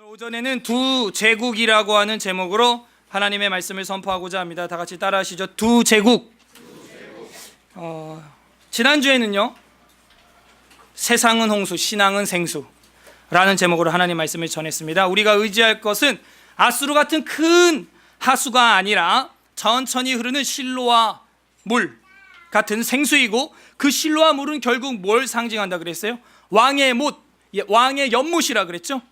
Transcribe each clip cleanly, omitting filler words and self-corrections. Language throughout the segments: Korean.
오늘 오전에는 두 제국이라고 하는 제목으로 하나님의 말씀을 선포하고자 합니다. 다 같이 따라하시죠. 두 제국. 지난주에는요, 세상은 홍수, 신앙은 생수라는 제목으로 하나님 말씀을 전했습니다. 우리가 의지할 것은 아수르 같은 큰 하수가 아니라 천천히 흐르는 실로와 물 같은 생수이고, 그 실로와 물은 결국 뭘 상징한다 그랬어요? 왕의 못, 왕의 연못이라 그랬죠.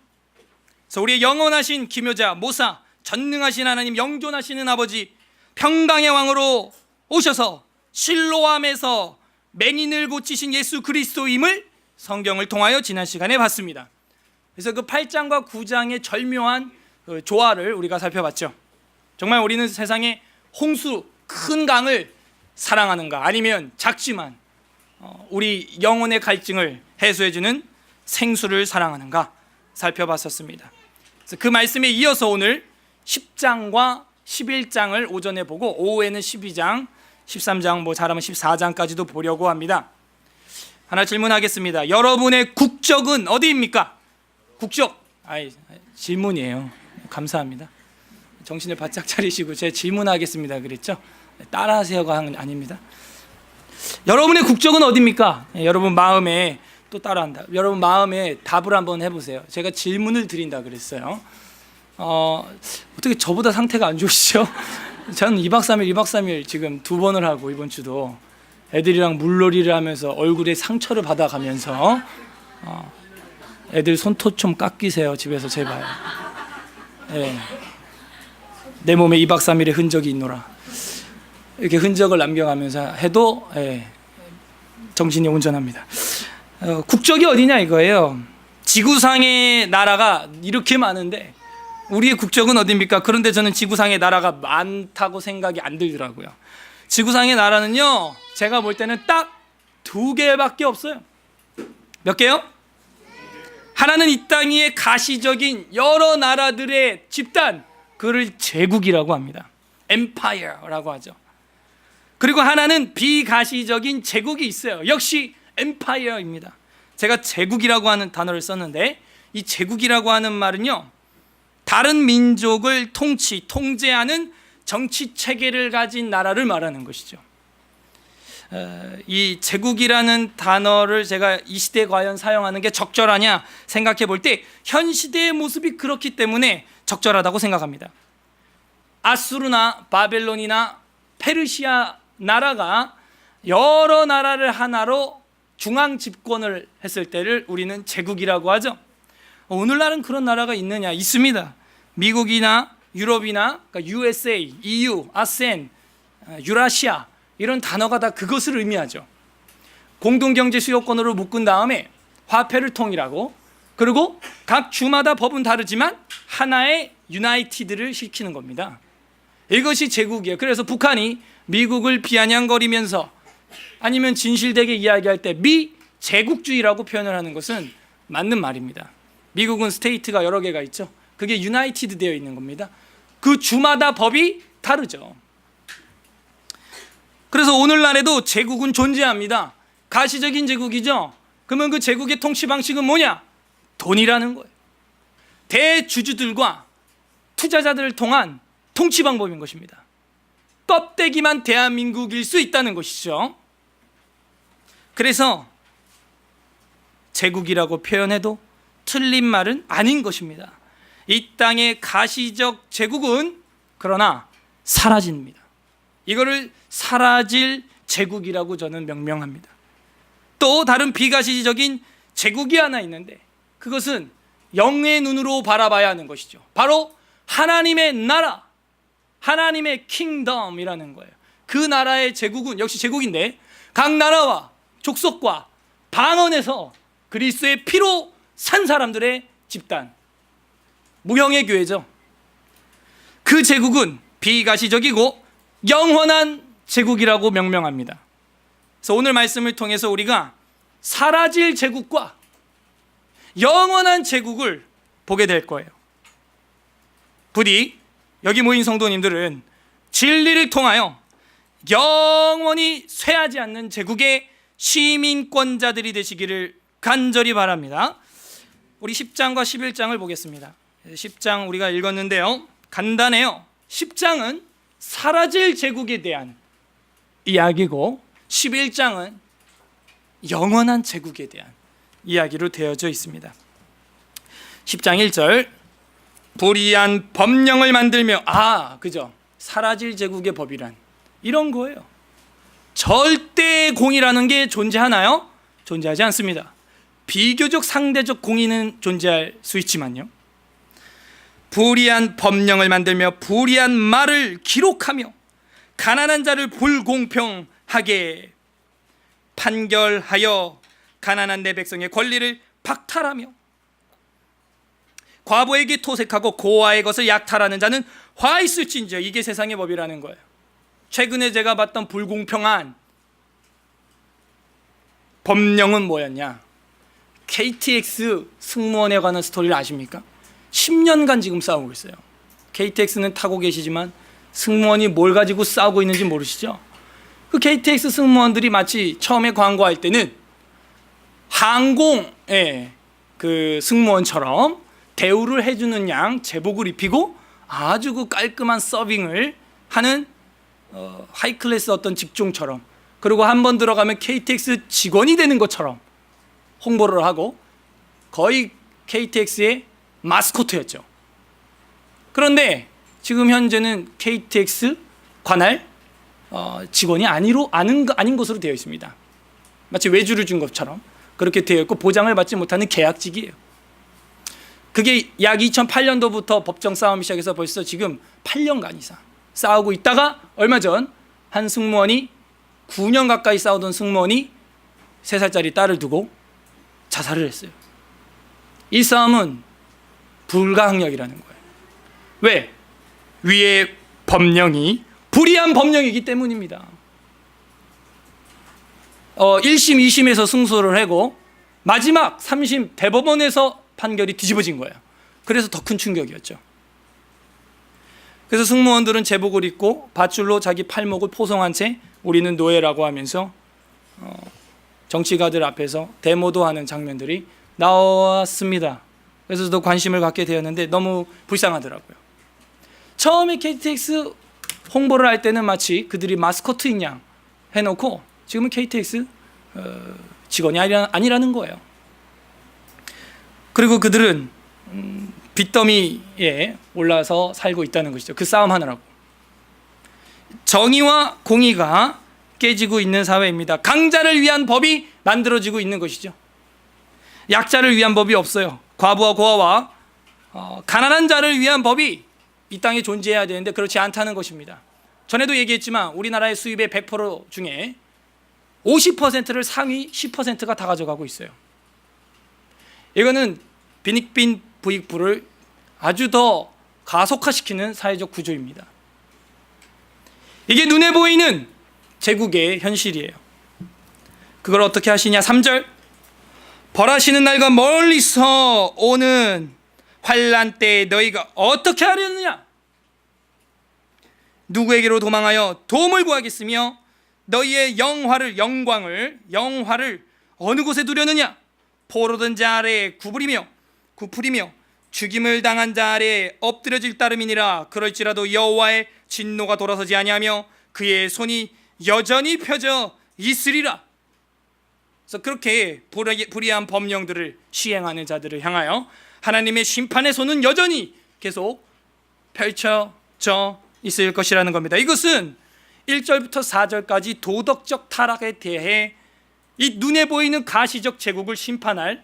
그래서 우리의 영원하신 기묘자 모사, 전능하신 하나님, 영존하시는 아버지, 평강의 왕으로 오셔서 실로암에서 맹인을 고치신 예수 그리스도임을 성경을 통하여 지난 시간에 봤습니다. 그래서 그 8장과 9장의 절묘한 조화를 우리가 살펴봤죠. 정말 우리는 세상에 홍수, 큰 강을 사랑하는가, 아니면 작지만 우리 영혼의 갈증을 해소해주는 생수를 사랑하는가 살펴봤었습니다. 그래서 그 말씀에 이어서 오늘 10장과 11장을 오전에 보고 오후에는 12장, 13장, 잘하면 14장까지도 보려고 합니다. 하나 질문하겠습니다. 여러분의 국적은 어디입니까? 국적. 질문이에요. 감사합니다. 정신을 바짝 차리시고 제 질문하겠습니다 그랬죠? 따라하세요가 아닙니다. 여러분의 국적은 어디입니까? 여러분 마음에, 또 따라한다, 여러분 마음에 답을 한번 해보세요. 제가 질문을 드린다 그랬어요. 어떻게 저보다 상태가 안 좋으시죠? 저는 2박 3일 지금 2번을 하고, 이번 주도 애들이랑 물놀이를 하면서 얼굴에 상처를 받아가면서 애들 손톱 좀 깎이세요 집에서 제발. 내 몸에 2박 3일의 흔적이 있노라, 이렇게 흔적을 남겨가면서 해도 정신이 온전합니다. 국적이 어디냐 이거예요. 지구상의 나라가 이렇게 많은데 우리의 국적은 어디입니까? 그런데 저는 지구상의 나라가 많다고 생각이 안 들더라고요. 지구상의 나라는요, 제가 볼 때는 딱 2개밖에 없어요. 몇 개요? 하나는 이 땅 위에 가시적인 여러 나라들의 집단, 그를 제국이라고 합니다. 엠파이어라고 하죠. 그리고 하나는 비가시적인 제국이 있어요. 역시 엠파이어입니다. 제가 제국이라고 하는 단어를 썼는데, 이 제국이라고 하는 말은요, 다른 민족을 통제하는 정치 체계를 가진 나라를 말하는 것이죠. 이 제국이라는 단어를 제가 이 시대에 과연 사용하는 게 적절하냐 생각해 볼 때, 현 시대의 모습이 그렇기 때문에 적절하다고 생각합니다. 아수르나 바벨론이나 페르시아 나라가 여러 나라를 하나로 중앙 집권을 했을 때를 우리는 제국이라고 하죠. 오늘날은 그런 나라가 있느냐? 있습니다. 미국이나 유럽이나, 그러니까 USA, EU, 아세안, 유라시아, 이런 단어가 다 그것을 의미하죠. 공동경제 수요권으로 묶은 다음에 화폐를 통일하고, 그리고 각 주마다 법은 다르지만 하나의 유나이티드를 시키는 겁니다. 이것이 제국이에요. 그래서 북한이 미국을 비아냥거리면서, 아니면 진실되게 이야기할 때 미제국주의라고 표현을 하는 것은 맞는 말입니다. 미국은 스테이트가 여러 개가 있죠. 그게 유나이티드 되어 있는 겁니다. 그 주마다 법이 다르죠. 그래서 오늘날에도 제국은 존재합니다. 가시적인 제국이죠. 그러면 그 제국의 통치 방식은 뭐냐? 돈이라는 거예요. 대주주들과 투자자들을 통한 통치 방법인 것입니다. 껍데기만 대한민국일 수 있다는 것이죠. 그래서 제국이라고 표현해도 틀린 말은 아닌 것입니다. 이 땅의 가시적 제국은 그러나 사라집니다. 이거를 사라질 제국이라고 저는 명명합니다. 또 다른 비가시적인 제국이 하나 있는데, 그것은 영의 눈으로 바라봐야 하는 것이죠. 바로 하나님의 나라, 하나님의 킹덤이라는 거예요. 그 나라의 제국은 역시 제국인데, 각 나라와 족속과 방언에서 그리스도의 피로 산 사람들의 집단, 무형의 교회죠. 그 제국은 비가시적이고 영원한 제국이라고 명명합니다. 그래서 오늘 말씀을 통해서 우리가 사라질 제국과 영원한 제국을 보게 될 거예요. 부디 여기 모인 성도님들은 진리를 통하여 영원히 쇠하지 않는 제국의 시민권자들이 되시기를 간절히 바랍니다. 우리 10장과 11장을 보겠습니다. 10장 우리가 읽었는데요. 간단해요. 10장은 사라질 제국에 대한 이야기고 11장은 영원한 제국에 대한 이야기로 되어져 있습니다. 10장 1절 불의한 법령을 만들며 그죠? 사라질 제국의 법이란 이런 거예요. 절대 공의라는 게 존재하나요? 존재하지 않습니다. 비교적 상대적 공의는 존재할 수 있지만요. 불의한 법령을 만들며 불의한 말을 기록하며 가난한 자를 불공평하게 판결하여 가난한 내 백성의 권리를 박탈하며 과부에게 토색하고 고아의 것을 약탈하는 자는 화 있을진저. 이게 세상의 법이라는 거예요. 최근에 제가 봤던 불공평한 법령은 뭐였냐? KTX 승무원에 관한 스토리를 아십니까? 10년간 지금 싸우고 있어요. KTX는 타고 계시지만 승무원이 뭘 가지고 싸우고 있는지 모르시죠? 그 KTX 승무원들이 마치 처음에 광고할 때는 항공의 그 승무원처럼 대우를 해주는 양 제복을 입히고 아주 그 깔끔한 서빙을 하는 하이클래스 어떤 직종처럼, 그리고 한번 들어가면 KTX 직원이 되는 것처럼 홍보를 하고 거의 KTX의 마스코트였죠. 그런데 지금 현재는 KTX 관할 직원이 아닌 것으로 되어 있습니다. 마치 외주를 준 것처럼 그렇게 되어 있고 보장을 받지 못하는 계약직이에요. 그게 약 2008년도부터 법정 싸움이 시작해서 벌써 지금 8년간 이상 싸우고 있다가 얼마 전 한 승무원이 9년 가까이 싸우던 승무원이 3살짜리 딸을 두고 자살을 했어요. 이 싸움은 불가항력이라는 거예요. 왜? 위의 법령이 불의한 법령이기 때문입니다. 1심, 2심에서 승소를 하고 마지막 3심 대법원에서 판결이 뒤집어진 거예요. 그래서 더 큰 충격이었죠. 그래서 승무원들은 제복을 입고 밧줄로 자기 팔목을 포성한 채 우리는 노예라고 하면서 정치가들 앞에서 데모도 하는 장면들이 나왔습니다. 그래서 저도 관심을 갖게 되었는데 너무 불쌍하더라고요. 처음에 KTX 홍보를 할 때는 마치 그들이 마스코트인 양 해놓고 지금은 KTX 직원이 아니라는 거예요. 그리고 그들은 빚더미에 올라서 살고 있다는 것이죠. 그 싸움 하느라고. 정의와 공의가 깨지고 있는 사회입니다. 강자를 위한 법이 만들어지고 있는 것이죠. 약자를 위한 법이 없어요. 과부와 고아와 가난한 자를 위한 법이 이 땅에 존재해야 되는데 그렇지 않다는 것입니다. 전에도 얘기했지만 우리나라의 수입의 100% 중에 50%를 상위 10%가 다 가져가고 있어요. 이거는 빈익빈 부익부를 아주 더 가속화시키는 사회적 구조입니다. 이게 눈에 보이는 제국의 현실이에요. 그걸 어떻게 하시냐? 3절 벌하시는 날과 멀리서 오는 환난 때에 너희가 어떻게 하려느냐? 누구에게로 도망하여 도움을 구하겠으며 너희의 영광을 어느 곳에 두려느냐? 포로된 자 아래에 구부리며 죽임을 당한 자 아래에 엎드려질 따름이니라. 그럴지라도 여호와의 진노가 돌아서지 아니하며 그의 손이 여전히 펴져 있으리라. 그래서 그렇게 불의한 법령들을 시행하는 자들을 향하여 하나님의 심판의 손은 여전히 계속 펼쳐져 있을 것이라는 겁니다. 이것은 1절부터 4절까지 도덕적 타락에 대해 이 눈에 보이는 가시적 제국을 심판할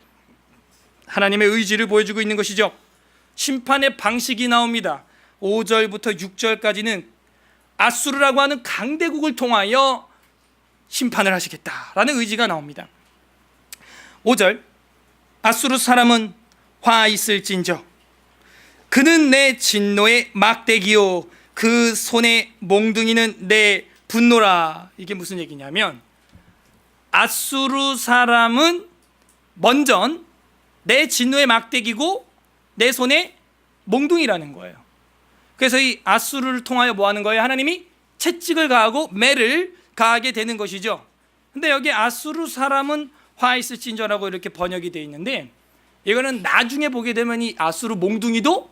하나님의 의지를 보여주고 있는 것이죠. 심판의 방식이 나옵니다. 5절부터 6절까지는 아수르라고 하는 강대국을 통하여 심판을 하시겠다라는 의지가 나옵니다. 5절 아수르 사람은 화 있을진저 그는 내 진노의 막대기요 그 손의 몽둥이는 내 분노라. 이게 무슨 얘기냐면 아수르 사람은 먼저 내 진노의 막대기고 내 손의 몽둥이라는 거예요. 그래서 이 아수르를 통하여 뭐 하는 거예요? 하나님이 채찍을 가하고 매를 가하게 되는 것이죠. 근데 여기 아수르 사람은 화 있을진저라고 이렇게 번역이 되어 있는데 이거는 나중에 보게 되면 이 아수르 몽둥이도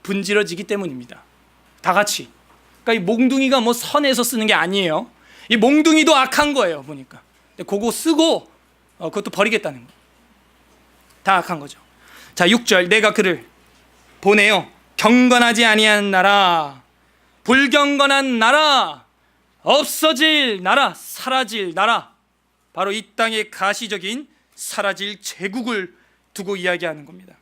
분질러지기 때문입니다. 다 같이. 그러니까 이 몽둥이가 뭐 선에서 쓰는 게 아니에요. 이 몽둥이도 악한 거예요, 보니까. 근데 그거 쓰고 그것도 버리겠다는 거예요. 다 악한 거죠. 자, 6절. 내가 그를 보내어 경건하지 아니한 나라, 불경건한 나라, 없어질 나라, 사라질 나라, 바로 이 땅의 가시적인 사라질 제국을 두고 이야기하는 겁니다.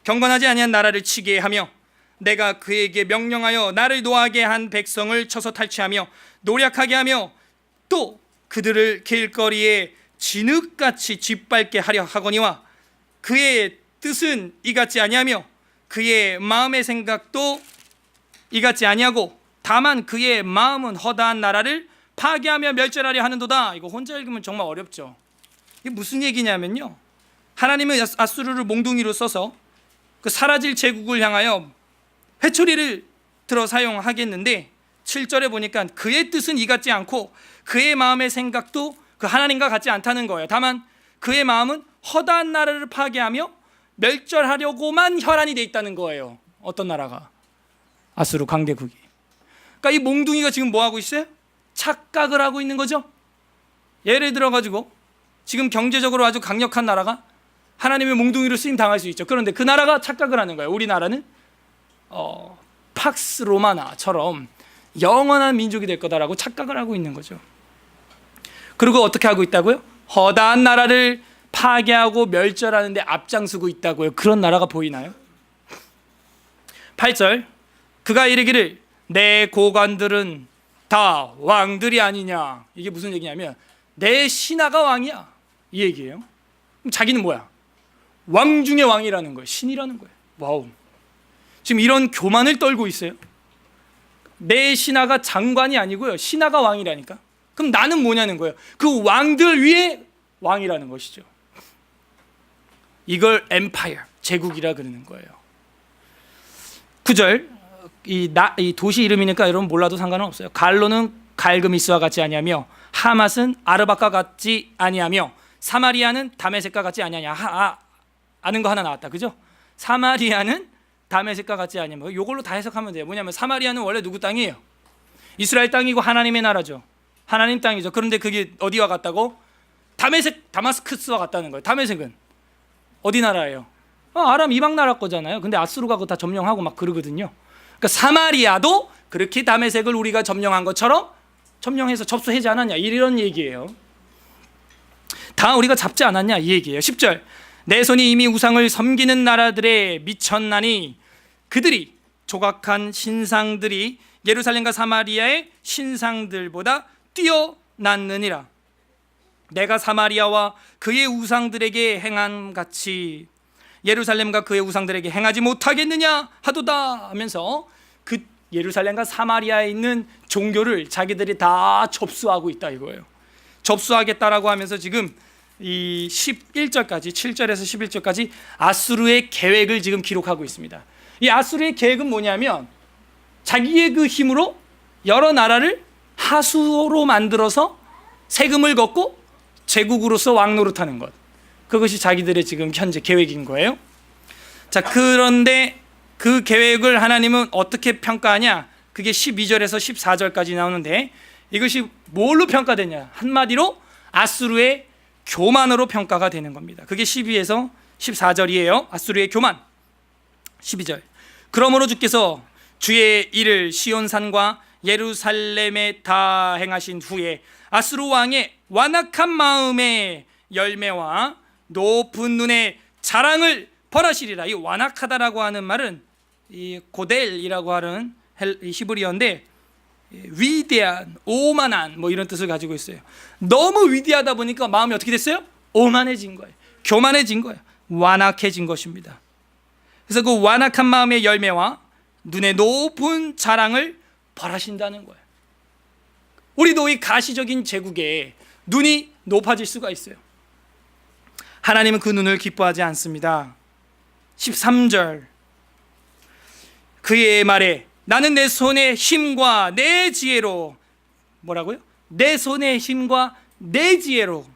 경건하지 아니한 나라를 치게 하며 내가 그에게 명령하여 나를 노하게 한 백성을 쳐서 탈취하며 노략하게 하며 또 그들을 길거리에 진흙같이 짓밟게 하려 하거니와 그의 뜻은 이같지 아니하며 그의 마음의 생각도 이같지 아니하고 다만 그의 마음은 허다한 나라를 파괴하며 멸절하려 하는도다. 이거 혼자 읽으면 정말 어렵죠. 이게 무슨 얘기냐면요, 하나님은 아수르를 몽둥이로 써서 그 사라질 제국을 향하여 회초리를 들어 사용하겠는데 7절에 보니까 그의 뜻은 이같지 않고 그의 마음의 생각도 그 하나님과 같지 않다는 거예요. 다만 그의 마음은 허다한 나라를 파괴하며 멸절하려고만 혈안이 돼 있다는 거예요. 어떤 나라가? 아수르 강대국이. 그러니까 이 몽둥이가 지금 뭐 하고 있어요? 착각을 하고 있는 거죠. 예를 들어 가지고 지금 경제적으로 아주 강력한 나라가 하나님의 몽둥이로 쓰임 당할 수 있죠. 그런데 그 나라가 착각을 하는 거예요. 우리나라는 팍스 로마나처럼 영원한 민족이 될 거다라고 착각을 하고 있는 거죠. 그리고 어떻게 하고 있다고요? 허다한 나라를 파괴하고 멸절하는데 앞장서고 있다고요. 그런 나라가 보이나요? 8절. 그가 이르기를 내 고관들은 다 왕들이 아니냐. 이게 무슨 얘기냐면 내 신하가 왕이야, 이 얘기예요. 그럼 자기는 뭐야? 왕 중의 왕이라는 거예요. 신이라는 거예요. 와우. 지금 이런 교만을 떨고 있어요. 내 신하가 장관이 아니고요, 신하가 왕이라니까. 그럼 나는 뭐냐는 거예요. 그 왕들 위에 왕이라는 것이죠. 이걸 엠파이어, 제국이라 그러는 거예요. 9절. 이 도시 이름이니까 여러분 몰라도 상관은 없어요. 갈로는 갈그미스와 같지 아니하며 하맛은 아르박과 같지 아니하며 사마리아는 다메섹과 같지 아니하냐. 아는 거 하나 나왔다, 그죠? 사마리아는 다메섹과 같지 아니하며 이걸로 다 해석하면 돼요. 뭐냐면 사마리아는 원래 누구 땅이에요? 이스라엘 땅이고 하나님의 나라죠. 하나님 땅이죠. 그런데 그게 어디와 같다고? 다마스크스와 같다는 거예요. 다메섹은 어디 나라예요? 아람 이방 나라 거잖아요. 근데 아수르가 그거 다 점령하고 막 그러거든요. 그러니까 사마리아도 그렇게 다메섹을 우리가 점령한 것처럼 점령해서 접수하지 않았냐, 이런 얘기예요. 다 우리가 잡지 않았냐, 이 얘기예요. 10절. 내 손이 이미 우상을 섬기는 나라들에 미쳤나니 그들이 조각한 신상들이 예루살렘과 사마리아의 신상들보다 뛰어났느니라. 내가 사마리아와 그의 우상들에게 행한 같이 예루살렘과 그의 우상들에게 행하지 못하겠느냐 하도다 하면서 그 예루살렘과 사마리아에 있는 종교를 자기들이 다 접수하고 있다 이거예요. 접수하겠다라고 하면서 지금 이 11절까지 7절에서 11절까지 아수르의 계획을 지금 기록하고 있습니다. 이 아수르의 계획은 뭐냐면 자기의 그 힘으로 여러 나라를 하수로 만들어서 세금을 걷고 제국으로서 왕노릇하는 것, 그것이 자기들의 지금 현재 계획인 거예요. 자, 그런데 그 계획을 하나님은 어떻게 평가하냐? 그게 12절에서 14절까지 나오는데 이것이 뭘로 평가되냐? 한마디로 아수르의 교만으로 평가가 되는 겁니다. 그게 12에서 14절이에요. 아수르의 교만. 12절. 그러므로 주께서 주의 일을 시온산과 예루살렘에 다 행하신 후에 아수르 왕의 완악한 마음의 열매와 높은 눈의 자랑을 벌하시리라. 이 완악하다라고 하는 말은 이 고델이라고 하는 히브리어인데 위대한, 오만한 뭐 이런 뜻을 가지고 있어요. 너무 위대하다 보니까 마음이 어떻게 됐어요? 오만해진 거예요. 교만해진 거예요. 완악해진 것입니다. 그래서 그 완악한 마음의 열매와 눈의 높은 자랑을 벌하신다는 거예요. 우리도 이 가시적인 제국에 눈이 높아질 수가 있어요. 하나님은 그 눈을 기뻐하지 않습니다. 13절. 그의 말에 나는 내 손의 힘과 내 지혜로, 뭐라고요? 내 손의 힘과 내 지혜로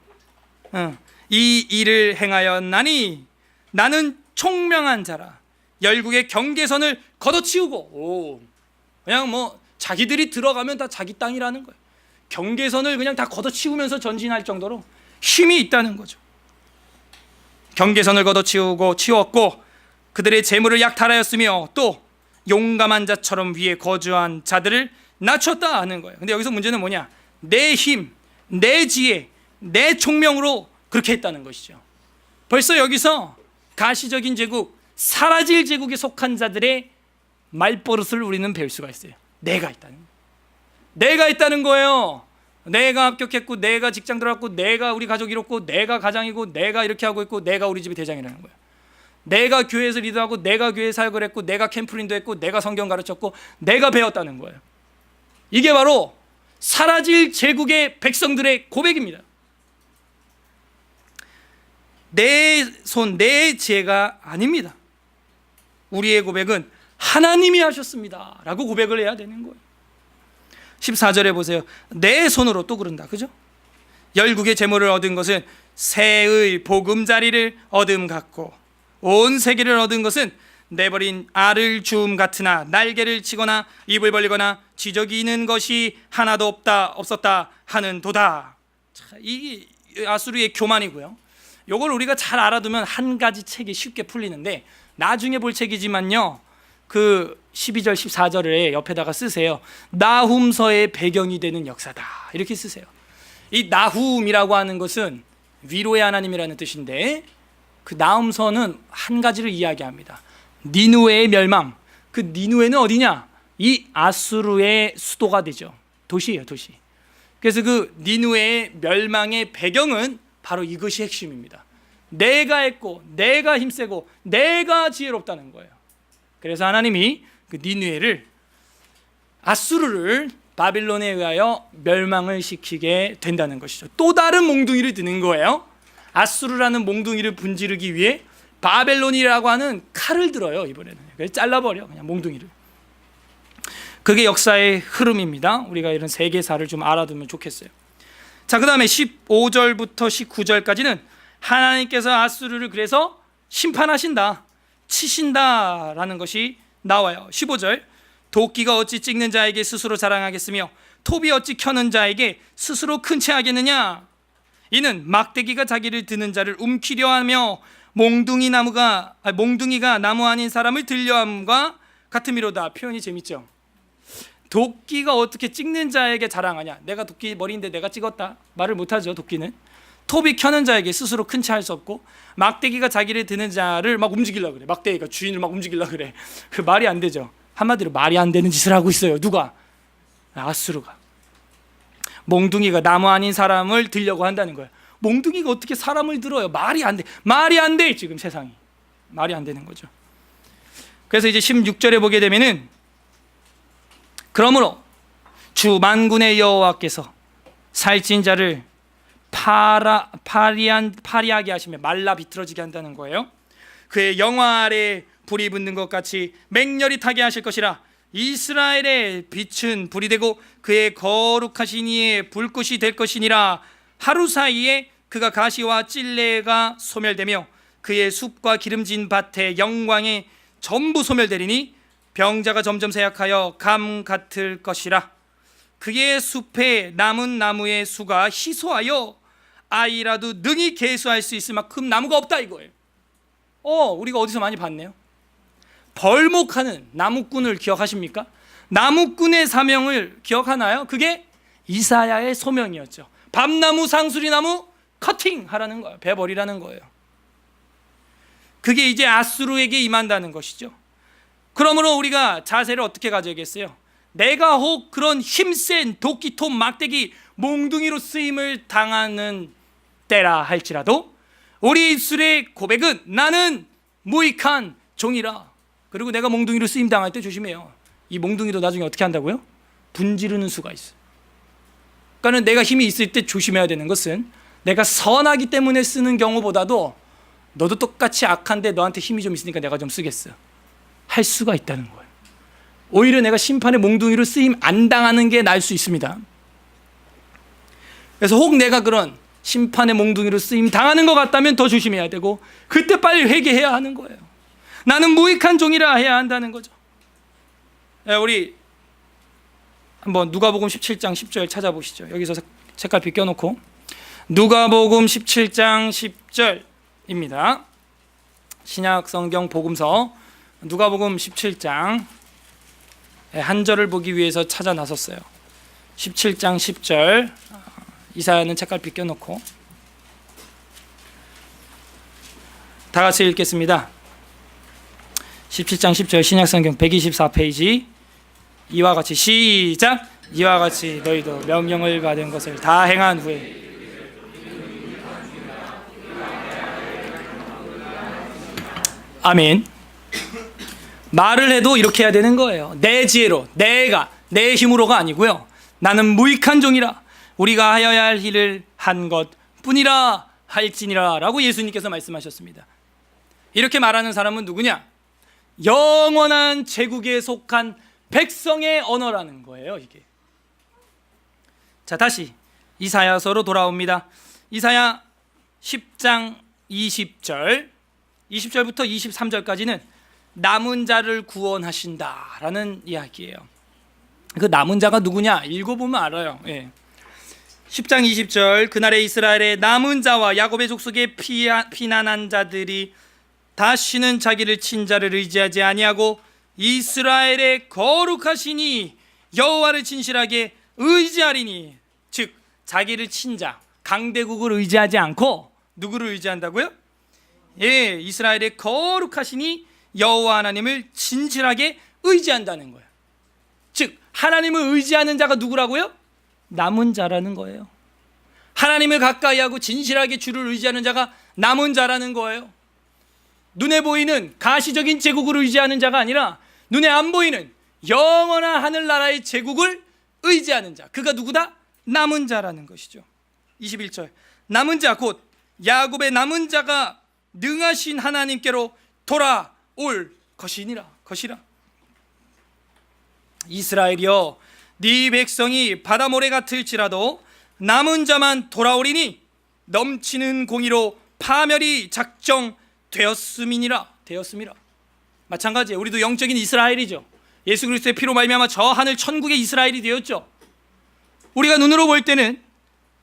이 일을 행하였나니 나는 총명한 자라. 열국의 경계선을 걷어치우고, 그냥 뭐 자기들이 들어가면 다 자기 땅이라는 거예요. 경계선을 그냥 다 걷어치우면서 전진할 정도로 힘이 있다는 거죠. 경계선을 치웠고 그들의 재물을 약탈하였으며 또 용감한 자처럼 위에 거주한 자들을 낮췄다 하는 거예요. 근데 여기서 문제는 뭐냐? 내 힘, 내 지혜, 내 총명으로 그렇게 했다는 것이죠. 벌써 여기서 가시적인 제국, 사라질 제국에 속한 자들의 말버릇을 우리는 배울 수가 있어요. 내가 있다는 거예요. 내가 합격했고, 내가 직장 들어갔고, 내가 우리 가족 이뤘고, 내가 가장이고, 내가 이렇게 하고 있고, 내가 우리 집의 대장이라는 거예요. 내가 교회에서 리더하고, 내가 교회 사역을 했고, 내가 캠프린도 했고, 내가 성경 가르쳤고, 내가 배웠다는 거예요. 이게 바로 사라질 제국의 백성들의 고백입니다. 내 손, 내 지혜가 아닙니다. 우리의 고백은 하나님이 하셨습니다 라고 고백을 해야 되는 거예요. 14절에 보세요. 내 손으로 또 그런다, 그죠? 열국의 재물을 얻은 것은 새의 보금자리를 얻음 같고, 온 세계를 얻은 것은 내버린 알을 주움 같으나 날개를 치거나 입을 벌리거나 지저귀는 것이 하나도 없었다 하는도다. 이 아수르의 교만이고요. 이걸 우리가 잘 알아두면 한 가지 책이 쉽게 풀리는데, 나중에 볼 책이지만요, 그 12절 14절에 옆에다가 쓰세요. 나훔서의 배경이 되는 역사다, 이렇게 쓰세요. 이 나훔이라고 하는 것은 위로의 하나님이라는 뜻인데, 그 나훔서는 한 가지를 이야기합니다. 니누웨의 멸망. 그 니누웨는 어디냐? 이 아수르의 수도가 되죠. 도시예요, 도시. 그래서 그 니누웨의 멸망의 배경은 바로 이것이 핵심입니다. 내가 했고, 내가 힘세고, 내가 지혜롭다는 거예요. 그래서 하나님이 그 니누웨를, 아수르를 바빌론에 의하여 멸망을 시키게 된다는 것이죠. 또 다른 몽둥이를 드는 거예요. 아수르라는 몽둥이를 분지르기 위해 바벨론이라고 하는 칼을 들어요. 이번에는 그래서 잘라버려, 그냥 몽둥이를. 그게 역사의 흐름입니다. 우리가 이런 세계사를 좀 알아두면 좋겠어요. 자, 그 다음에 15절부터 19절까지는 하나님께서 아수르를 그래서 심판하신다, 치신다라는 것이 나와요. 15절, 도끼가 어찌 찍는 자에게 스스로 자랑하겠으며 톱이 어찌 켜는 자에게 스스로 큰 채 하겠느냐? 이는 막대기가 자기를 드는 자를 움키려 하며 몽둥이가 나무 아닌 사람을 들려함과 같음이로다. 표현이 재밌죠? 도끼가 어떻게 찍는 자에게 자랑하냐? 내가 도끼 머리인데 내가 찍었다 말을 못하죠. 도끼는. 톱이 켜는 자에게 스스로 큰 채 할 수 없고, 막대기가 자기를 드는 자를 막 움직이려고 그래. 막대기가 주인을 막 움직이려고 그래. 그 말이 안 되죠. 한마디로 말이 안 되는 짓을 하고 있어요. 누가? 아수르가. 몽둥이가 나무 아닌 사람을 들려고 한다는 거예요. 몽둥이가 어떻게 사람을 들어요? 말이 안 돼. 말이 안 돼. 지금 세상이 말이 안 되는 거죠. 그래서 이제 16절에 보게 되면은, 그러므로 주 만군의 여호와께서 살찐 자를 파리하게 하시며 말라 비틀어지게 한다는 거예요. 그의 영화 아래 불이 붙는 것 같이 맹렬히 타게 하실 것이라. 이스라엘의 빛은 불이 되고 그의 거룩하신 이의 불꽃이 될 것이니라. 하루 사이에 그가 가시와 찔레가 소멸되며 그의 숲과 기름진 밭의 영광에 전부 소멸되리니 병자가 점점 쇠약하여 감 같을 것이라. 그의 숲에 남은 나무의 수가 희소하여 아이라도 능히 계수할 수 있을 만큼 나무가 없다, 이거예요. 우리가 어디서 많이 봤네요. 벌목하는 나무꾼을 기억하십니까? 나무꾼의 사명을 기억하나요? 그게 이사야의 소명이었죠. 밤나무, 상수리나무 커팅하라는 거예요. 베버리라는 거예요. 그게 이제 아수르에게 임한다는 것이죠. 그러므로 우리가 자세를 어떻게 가져야겠어요? 내가 혹 그런 힘센 도끼, 톱, 막대기, 몽둥이로 쓰임을 당하는 때라 할지라도 우리 입술의 고백은 나는 무익한 종이라. 그리고 내가 몽둥이로 쓰임 당할 때 조심해요. 이 몽둥이도 나중에 어떻게 한다고요? 분지르는 수가 있어요. 그러니까 내가 힘이 있을 때 조심해야 되는 것은, 내가 선하기 때문에 쓰는 경우보다도 너도 똑같이 악한데 너한테 힘이 좀 있으니까 내가 좀 쓰겠어 할 수가 있다는 거예요. 오히려 내가 심판의 몽둥이로 쓰임 안 당하는 게 나을 수 있습니다. 그래서 혹 내가 그런 심판의 몽둥이로 쓰임 당하는 것 같다면 더 조심해야 되고, 그때 빨리 회개해야 하는 거예요. 나는 무익한 종이라 해야 한다는 거죠. 우리 한번 누가복음 17장 10절 찾아보시죠. 여기서 책갈피 껴놓고 누가복음 17장 10절입니다. 신약 성경 복음서 누가복음 17장 한 절을 보기 위해서 찾아 나섰어요. 17장 10절, 이사야는 책갈피 껴놓고 다 같이 읽겠습니다. 17장 10절 신약 성경 124페이지, 이와 같이 시작. 이와 같이 너희도 명령을 받은 것을 다 행한 후에 아멘. 말을 해도 이렇게 해야 되는 거예요. 내 지혜로, 내가 내 힘으로가 아니고요. 나는 무익한 종이라 우리가 하여야 할 일을 한 것뿐이라 할지니라 라고 예수님께서 말씀하셨습니다. 이렇게 말하는 사람은 누구냐? 영원한 제국에 속한 백성의 언어라는 거예요, 이게. 자, 다시 이사야서로 돌아옵니다. 이사야 10장 20절부터 23절까지는 남은 자를 구원하신다라는 이야기예요. 그 남은 자가 누구냐? 읽어보면 알아요. 10장 20절, 그날의 이스라엘의 남은 자와 야곱의 족속의 피난한 자들이 다시는 자기를 친 자를 의지하지 아니하고 이스라엘의 거룩하시니 여호와를 진실하게 의지하리니, 즉 자기를 친 자, 강대국을 의지하지 않고 누구를 의지한다고요? 이스라엘의 거룩하시니 여호와 하나님을 진실하게 의지한다는 거예요. 즉 하나님을 의지하는 자가 누구라고요? 남은 자라는 거예요. 하나님을 가까이하고 진실하게 주를 의지하는 자가 남은 자라는 거예요. 눈에 보이는 가시적인 제국을 의지하는 자가 아니라 눈에 안 보이는 영원한 하늘나라의 제국을 의지하는 자, 그가 누구다? 남은 자라는 것이죠. 21절, 남은 자 곧 야곱의 남은 자가 능하신 하나님께로 돌아올 것이라. 이스라엘이여, 네 백성이 바다 모래 같을지라도 남은 자만 돌아오리니 넘치는 공의로 파멸이 작정되었음이니라. 마찬가지예요. 우리도 영적인 이스라엘이죠. 예수 그리스도의 피로 말미암아 저 하늘 천국의 이스라엘이 되었죠. 우리가 눈으로 볼 때는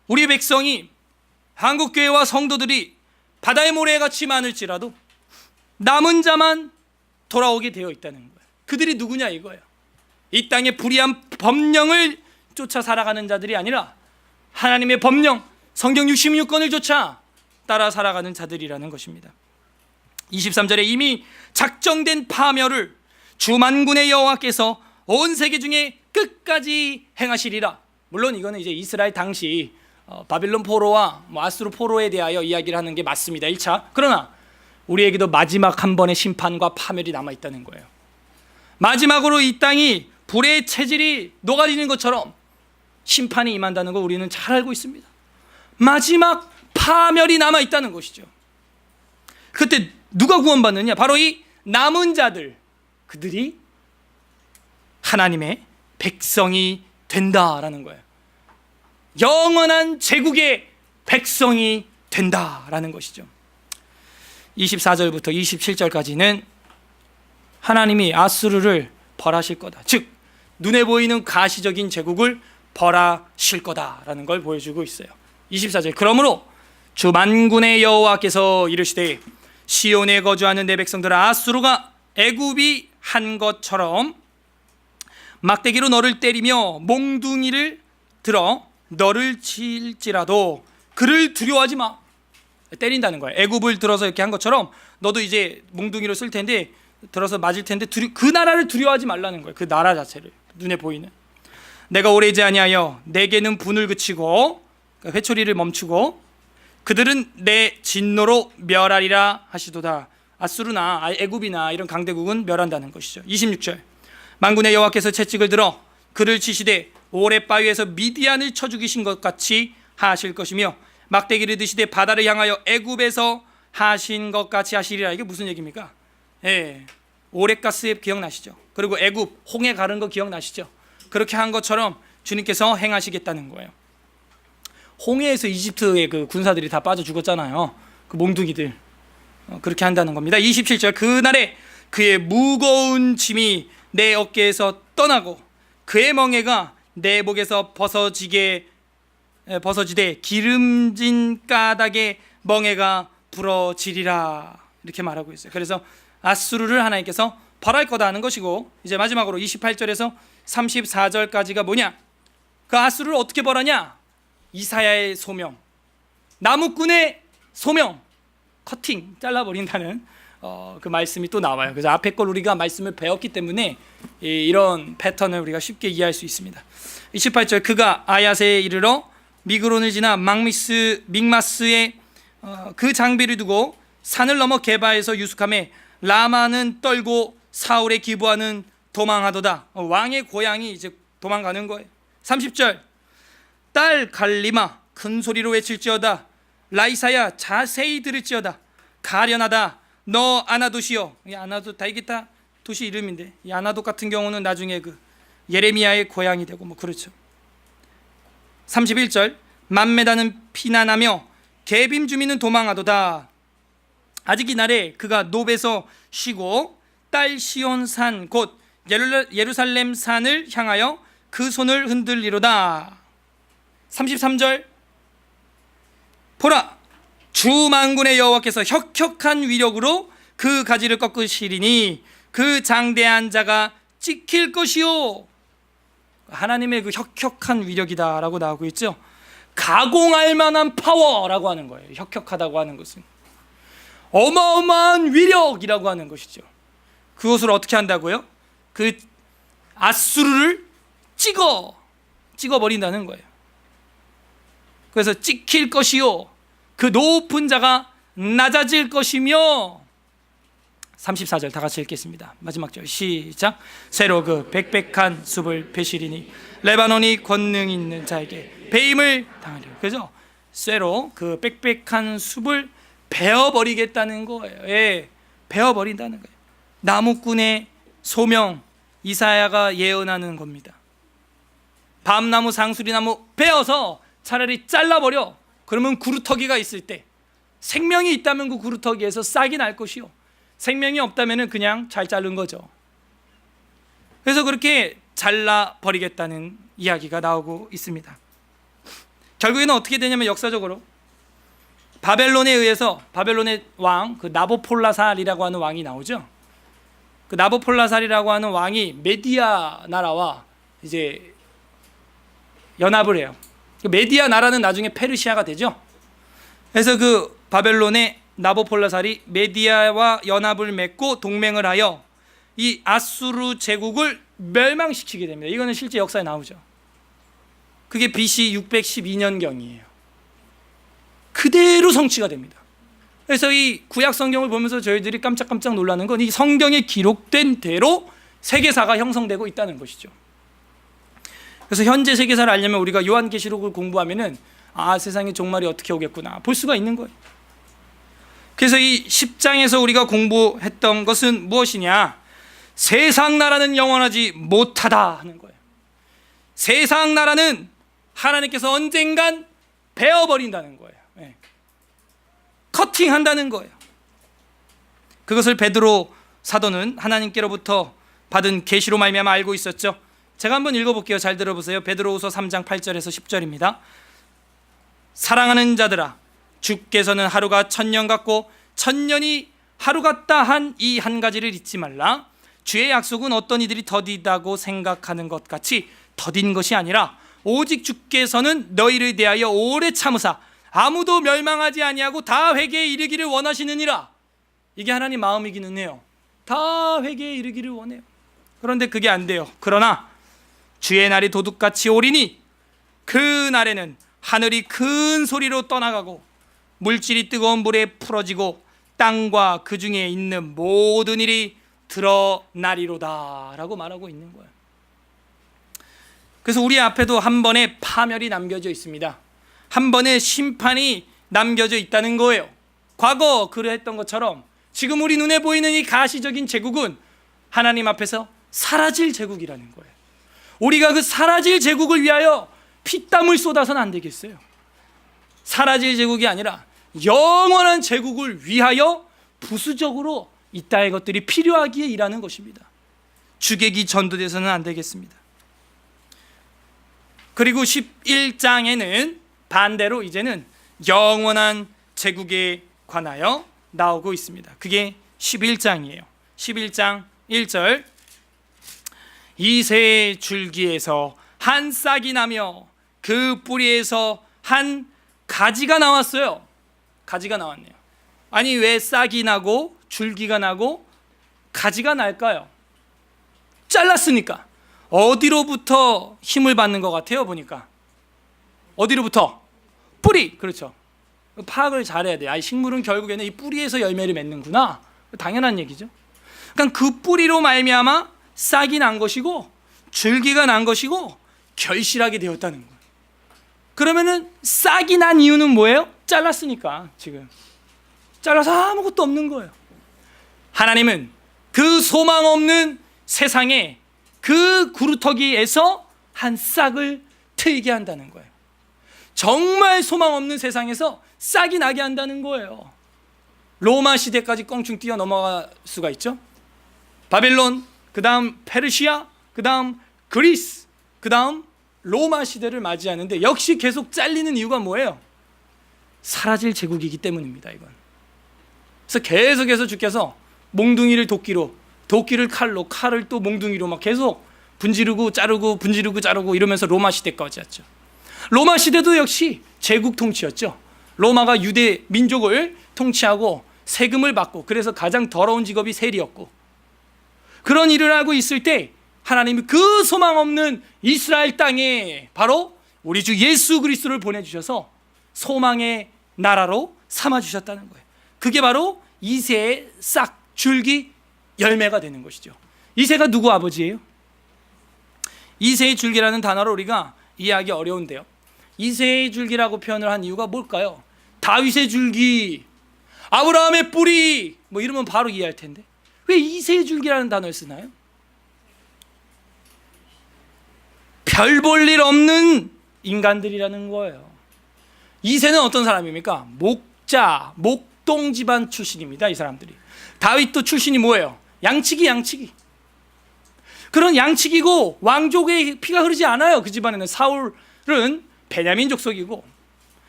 우리 백성이, 한국교회와 성도들이 바다의 모래같이 많을지라도 남은 자만 돌아오게 되어 있다는 거예요. 그들이 누구냐 이거예요. 이 땅의 불의한 법령을 쫓아 살아가는 자들이 아니라 하나님의 법령, 성경 66권을 쫓아 따라 살아가는 자들이라는 것입니다. 23절에 이미 작정된 파멸을 주 만군의 여호와께서 온 세계 중에 끝까지 행하시리라. 물론 이거는 이제 이스라엘 당시 바빌론 포로와 아수르 포로에 대하여 이야기를 하는 게 맞습니다. 1차. 그러나 우리에게도 마지막 한 번의 심판과 파멸이 남아있다는 거예요. 마지막으로 이 땅이 불의 체질이 녹아지는 것처럼 심판이 임한다는 걸 우리는 잘 알고 있습니다. 마지막 파멸이 남아있다는 것이죠. 그때 누가 구원받느냐? 바로 이 남은 자들, 그들이 하나님의 백성이 된다라는 거예요. 영원한 제국의 백성이 된다라는 것이죠. 24절부터 27절까지는 하나님이 아수르를 벌하실 거다, 즉 눈에 보이는 가시적인 제국을 벌하실 거다라는 걸 보여주고 있어요. 24절, 그러므로 주 만군의 여호와께서 이르시되 시온에 거주하는 내 백성들아, 아수르가 애굽이 한 것처럼 막대기로 너를 때리며 몽둥이를 들어 너를 칠지라도 그를 두려워하지 마. 때린다는 거예요. 애굽을 들어서 이렇게 한 것처럼 너도 이제 몽둥이로 쓸 텐데, 들어서 맞을 텐데 그 나라를 두려워하지 말라는 거예요. 그 나라 자체를, 눈에 보이는. 내가 오래지 아니하여 내게는 분을 그치고, 그러니까 회초리를 멈추고 그들은 내 진노로 멸하리라 하시도다. 아수르나 애굽이나 이런 강대국은 멸한다는 것이죠. 26절, 만군의 여호와께서 채찍을 들어 그를 치시되 오랫바위에서 미디안을 쳐 죽이신 것 같이 하실 것이며 막대기를 드시되 바다를 향하여 애굽에서 하신 것 같이 하시리라. 이게 무슨 얘기입니까? 오랫가스에 기억나시죠? 그리고 애굽 홍해 가른 거 기억나시죠? 그렇게 한 것처럼 주님께서 행하시겠다는 거예요. 홍해에서 이집트의 그 군사들이 다 빠져 죽었잖아요. 그 몽둥이들. 그렇게 한다는 겁니다. 27절 그날에 그의 무거운 짐이 내 어깨에서 떠나고 그의 멍에가 내 목에서 벗어지되 기름진 까닭에 멍에가 부러지리라 이렇게 말하고 있어요. 그래서 아수르를 하나님께서 벌할 거다 하는 것이고, 이제 마지막으로 28절에서 34절까지가 뭐냐? 그 아수르를 어떻게 벌하냐? 이사야의 소명, 나무꾼의 소명, 커팅, 잘라버린다는 그 말씀이 또 나와요. 그래서 앞에 걸 우리가 말씀을 배웠기 때문에 이런 패턴을 우리가 쉽게 이해할 수 있습니다. 28절 그가 아야세에 이르러 미그론을 지나 믹마스에 그 장비를 두고 산을 넘어 게바에서 유숙함에 라마는 떨고 사울의 기부하는 도망하도다. 왕의 고향이 이제 도망가는 거예요. 30절 딸 갈리마 큰 소리로 외칠지어다. 라이사야 자세히 들을지어다. 가련하다 너 아나돗이여. 이 아나돗 다 이게 다 도시 이름인데, 이 아나돗 같은 경우는 나중에 그 예레미야의 고향이 되고 뭐 그렇죠. 31절 맘메다는 피난하며 게빔 주민은 도망하도다. 아직 이날에 그가 노베에서 쉬고 딸 시온 산 곧 예루살렘 산을 향하여 그 손을 흔들리로다. 33절 보라 주 만군의 여호와께서 혁혁한 위력으로 그 가지를 꺾으시리니 그 장대한 자가 찍힐 것이요. 하나님의 그 혁혁한 위력이다라고 나오고 있죠. 가공할 만한 파워라고 하는 거예요. 혁혁하다고 하는 것은 어마어마한 위력이라고 하는 것이죠. 그것을 어떻게 한다고요? 그 아수르를 찍어버린다는 거예요. 그래서 찍힐 것이요 그 높은 자가 낮아질 것이며. 34절 다 같이 읽겠습니다. 마지막 절 시작. 새로 그 백백한 숲을 베시리니 레바논이 권능 있는 자에게 배임을 당하리라. 그래서 쇠로 그 빽빽한 숲을 베어버리겠다는 거예요. 예, 베어버린다는 거예요. 나무꾼의 소명, 이사야가 예언하는 겁니다. 밤나무 상수리나무 베어서 차라리 잘라버려. 그러면 구루터기가 있을 때, 생명이 있다면 그 구루터기에서 싹이 날 것이요, 생명이 없다면 그냥 잘 자른 거죠. 그래서 그렇게 잘라버리겠다는 이야기가 나오고 있습니다. 결국에는 어떻게 되냐면 역사적으로 바벨론에 의해서, 바벨론의 왕 그 나보폴라살이라고 하는 왕이 나오죠. 그 나보폴라살이라고 하는 왕이 메디아 나라와 이제 연합을 해요. 그 메디아 나라는 나중에 페르시아가 되죠. 그래서 그 바벨론의 나보폴라살이 메디아와 연합을 맺고 동맹을 하여 이 아수르 제국을 멸망시키게 됩니다. 이거는 실제 역사에 나오죠. 그게 BC 612년경이에요. 그대로 성취가 됩니다. 그래서 이 구약 성경을 보면서 저희들이 깜짝깜짝 놀라는 건 이 성경에 기록된 대로 세계사가 형성되고 있다는 것이죠. 그래서 현재 세계사를 알려면 우리가 요한계시록을 공부하면은 세상의 종말이 어떻게 오겠구나 볼 수가 있는 거예요. 그래서 이 10장에서 우리가 공부했던 것은 무엇이냐? 세상 나라는 영원하지 못하다 하는 거예요. 세상 나라는 하나님께서 언젠간 베어버린다는 거예요. 네. 커팅한다는 거예요. 그것을 베드로 사도는 하나님께로부터 받은 계시로 말미암아 알고 있었죠. 제가 한번 읽어볼게요. 잘 들어보세요. 베드로후서 3장 8절에서 10절입니다. 사랑하는 자들아, 주께서는 하루가 1000년 같고 1000년이 하루 같다 한 이 한 가지를 잊지 말라. 주의 약속은 어떤 이들이 더디다고 생각하는 것 같이 더딘 것이 아니라 오직 주께서는 너희를 대하여 오래 참으사 아무도 멸망하지 아니하고 다 회개에 이르기를 원하시느니라. 이게 하나님 마음이기는 해요. 다 회개에 이르기를 원해요. 그런데 그게 안 돼요. 그러나 주의 날이 도둑같이 오리니 그 날에는 하늘이 큰 소리로 떠나가고 물질이 뜨거운 불에 풀어지고 땅과 그 중에 있는 모든 일이 드러나리로다 라고 말하고 있는 거예요. 그래서 우리 앞에도 한 번의 파멸이 남겨져 있습니다. 한 번의 심판이 남겨져 있다는 거예요. 과거 그랬던 것처럼 지금 우리 눈에 보이는 이 가시적인 제국은 하나님 앞에서 사라질 제국이라는 거예요. 우리가 그 사라질 제국을 위하여 피땀을 쏟아서는 안 되겠어요. 사라질 제국이 아니라 영원한 제국을 위하여 부수적으로 이 땅의 것들이 필요하기에 일하는 것입니다. 주객이 전도돼서는 안 되겠습니다. 그리고 11장에는 반대로 이제는 영원한 제국에 관하여 나오고 있습니다. 그게 11장이에요. 11장 1절, 이새 줄기에서 한 싹이 나며 그 뿌리에서 한 가지가 나왔어요. 가지가 나왔네요. 아니, 왜 싹이 나고 줄기가 나고 가지가 날까요? 잘랐으니까. 어디로부터 힘을 받는 것 같아요? 보니까 어디로부터? 뿌리. 그렇죠. 파악을 잘해야 돼요. 식물은 결국에는 이 뿌리에서 열매를 맺는구나. 당연한 얘기죠. 그러니까 그 뿌리로 말미암아 싹이 난 것이고 줄기가 난 것이고 결실하게 되었다는 거예요. 그러면은 싹이 난 이유는 뭐예요? 잘랐으니까. 지금 잘라서 아무것도 없는 거예요. 하나님은 그 소망 없는 세상에 그 구루터기에서 한 싹을 트이게 한다는 거예요. 정말 소망 없는 세상에서 싹이 나게 한다는 거예요. 로마 시대까지 껑충 뛰어 넘어갈 수가 있죠. 바빌론, 그 다음 페르시아, 그 다음 그리스, 그 다음 로마 시대를 맞이하는데 역시 계속 잘리는 이유가 뭐예요? 사라질 제국이기 때문입니다. 이건. 그래서 계속해서 주께서 몽둥이를 도끼로, 도끼를 칼로, 칼을 또 몽둥이로 막 계속 분지르고 자르고 분지르고 자르고 이러면서 로마 시대까지 왔죠. 로마 시대도 역시 제국 통치였죠. 로마가 유대 민족을 통치하고 세금을 받고, 그래서 가장 더러운 직업이 세리였고, 그런 일을 하고 있을 때 하나님이 그 소망 없는 이스라엘 땅에 바로 우리 주 예수 그리스도를 보내주셔서 소망의 나라로 삼아주셨다는 거예요. 그게 바로 이새의 싹, 줄기, 열매가 되는 것이죠. 이새가 누구 아버지예요? 이새의 줄기라는 단어로 우리가 이해하기 어려운데요, 이새의 줄기라고 표현을 한 이유가 뭘까요? 다윗의 줄기, 아브라함의 뿌리, 뭐 이러면 바로 이해할 텐데 왜 이새의 줄기라는 단어를 쓰나요? 별 볼 일 없는 인간들이라는 거예요. 이새는 어떤 사람입니까? 목자, 목동 집안 출신입니다. 이 사람들이. 다윗도 출신이 뭐예요? 양치기. 그런 양치기고 왕족의 피가 흐르지 않아요. 그 집안에는. 사울은 베냐민 족속이고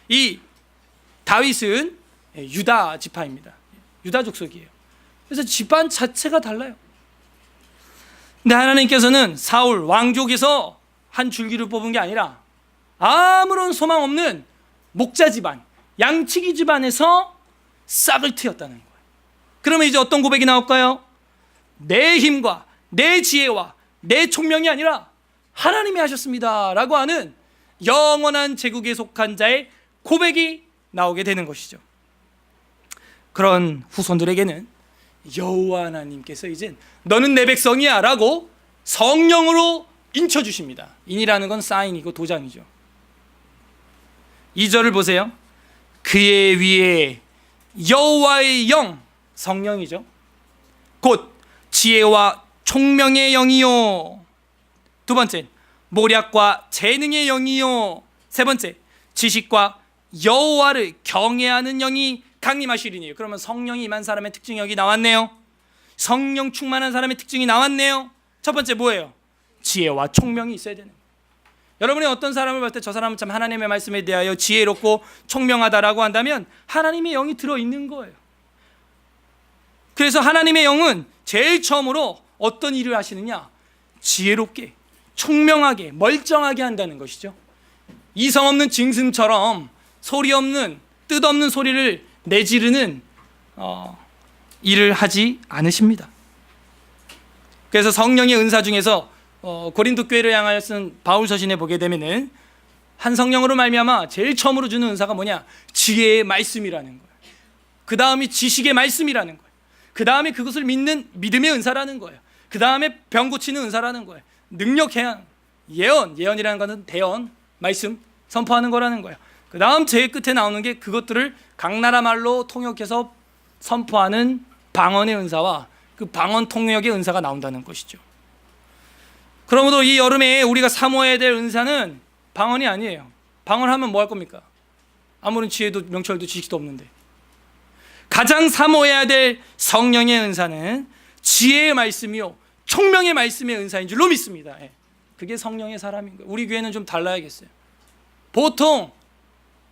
이 다윗은 유다 지파입니다. 유다 족속이에요. 그래서 집안 자체가 달라요. 근데 하나님께서는 사울 왕족에서 한 줄기를 뽑은 게 아니라 아무런 소망 없는 목자 집안, 양치기 집안에서 싹을 트였다는 거예요. 그러면 이제 어떤 고백이 나올까요? 내 힘과 내 지혜와 내 총명이 아니라 하나님이 하셨습니다 라고 하는 영원한 제국에 속한 자의 고백이 나오게 되는 것이죠. 그런 후손들에게는 여호와 하나님께서 이제 너는 내 백성이야 라고 성령으로 인쳐주십니다. 인이라는 건 사인이고 도장이죠. 2절을 보세요. 그의 위에 여호와의 영, 성령이죠. 곧 지혜와 총명의 영이요. 두 번째, 모략과 재능의 영이요. 세 번째, 지식과 여호와를 경외하는 영이 강림하시리니. 그러면 성령이 임한 사람의 특징이 여기 나왔네요. 성령 충만한 사람의 특징이 나왔네요. 첫 번째 뭐예요? 지혜와 총명이 있어야 되는 거예요. 여러분이 어떤 사람을 볼 때 저 사람은 참 하나님의 말씀에 대하여 지혜롭고 총명하다라고 한다면 하나님의 영이 들어있는 거예요. 그래서 하나님의 영은 제일 처음으로 어떤 일을 하시느냐? 지혜롭게, 총명하게, 멀쩡하게 한다는 것이죠. 이성 없는 징슴처럼 소리 없는, 뜻없는 소리를 내지르는 일을 하지 않으십니다. 그래서 성령의 은사 중에서 고린도 교회를 향하여 쓴 바울 서신에 보게 되면은 한 성령으로 말미암아 제일 처음으로 주는 은사가 뭐냐? 지혜의 말씀이라는 거예요. 그 다음이 지식의 말씀이라는 거예요. 그 다음에 그것을 믿는 믿음의 은사라는 거예요. 그 다음에 병 고치는 은사라는 거예요. 능력, 해양, 예언이라는 것은 대언, 말씀, 선포하는 거라는 거예요. 그 다음 제일 끝에 나오는 게 그것들을 각 나라 말로 통역해서 선포하는 방언의 은사와 그 방언 통역의 은사가 나온다는 것이죠. 그러므로 이 여름에 우리가 사모해야 될 은사는 방언이 아니에요. 방언하면 뭐 할 겁니까? 아무런 지혜도 명철도 지식도 없는데. 가장 사모해야 될 성령의 은사는 지혜의 말씀이요 총명의 말씀의 은사인 줄로 믿습니다. 그게 성령의 사람인 거예요. 우리 교회는 좀 달라야겠어요. 보통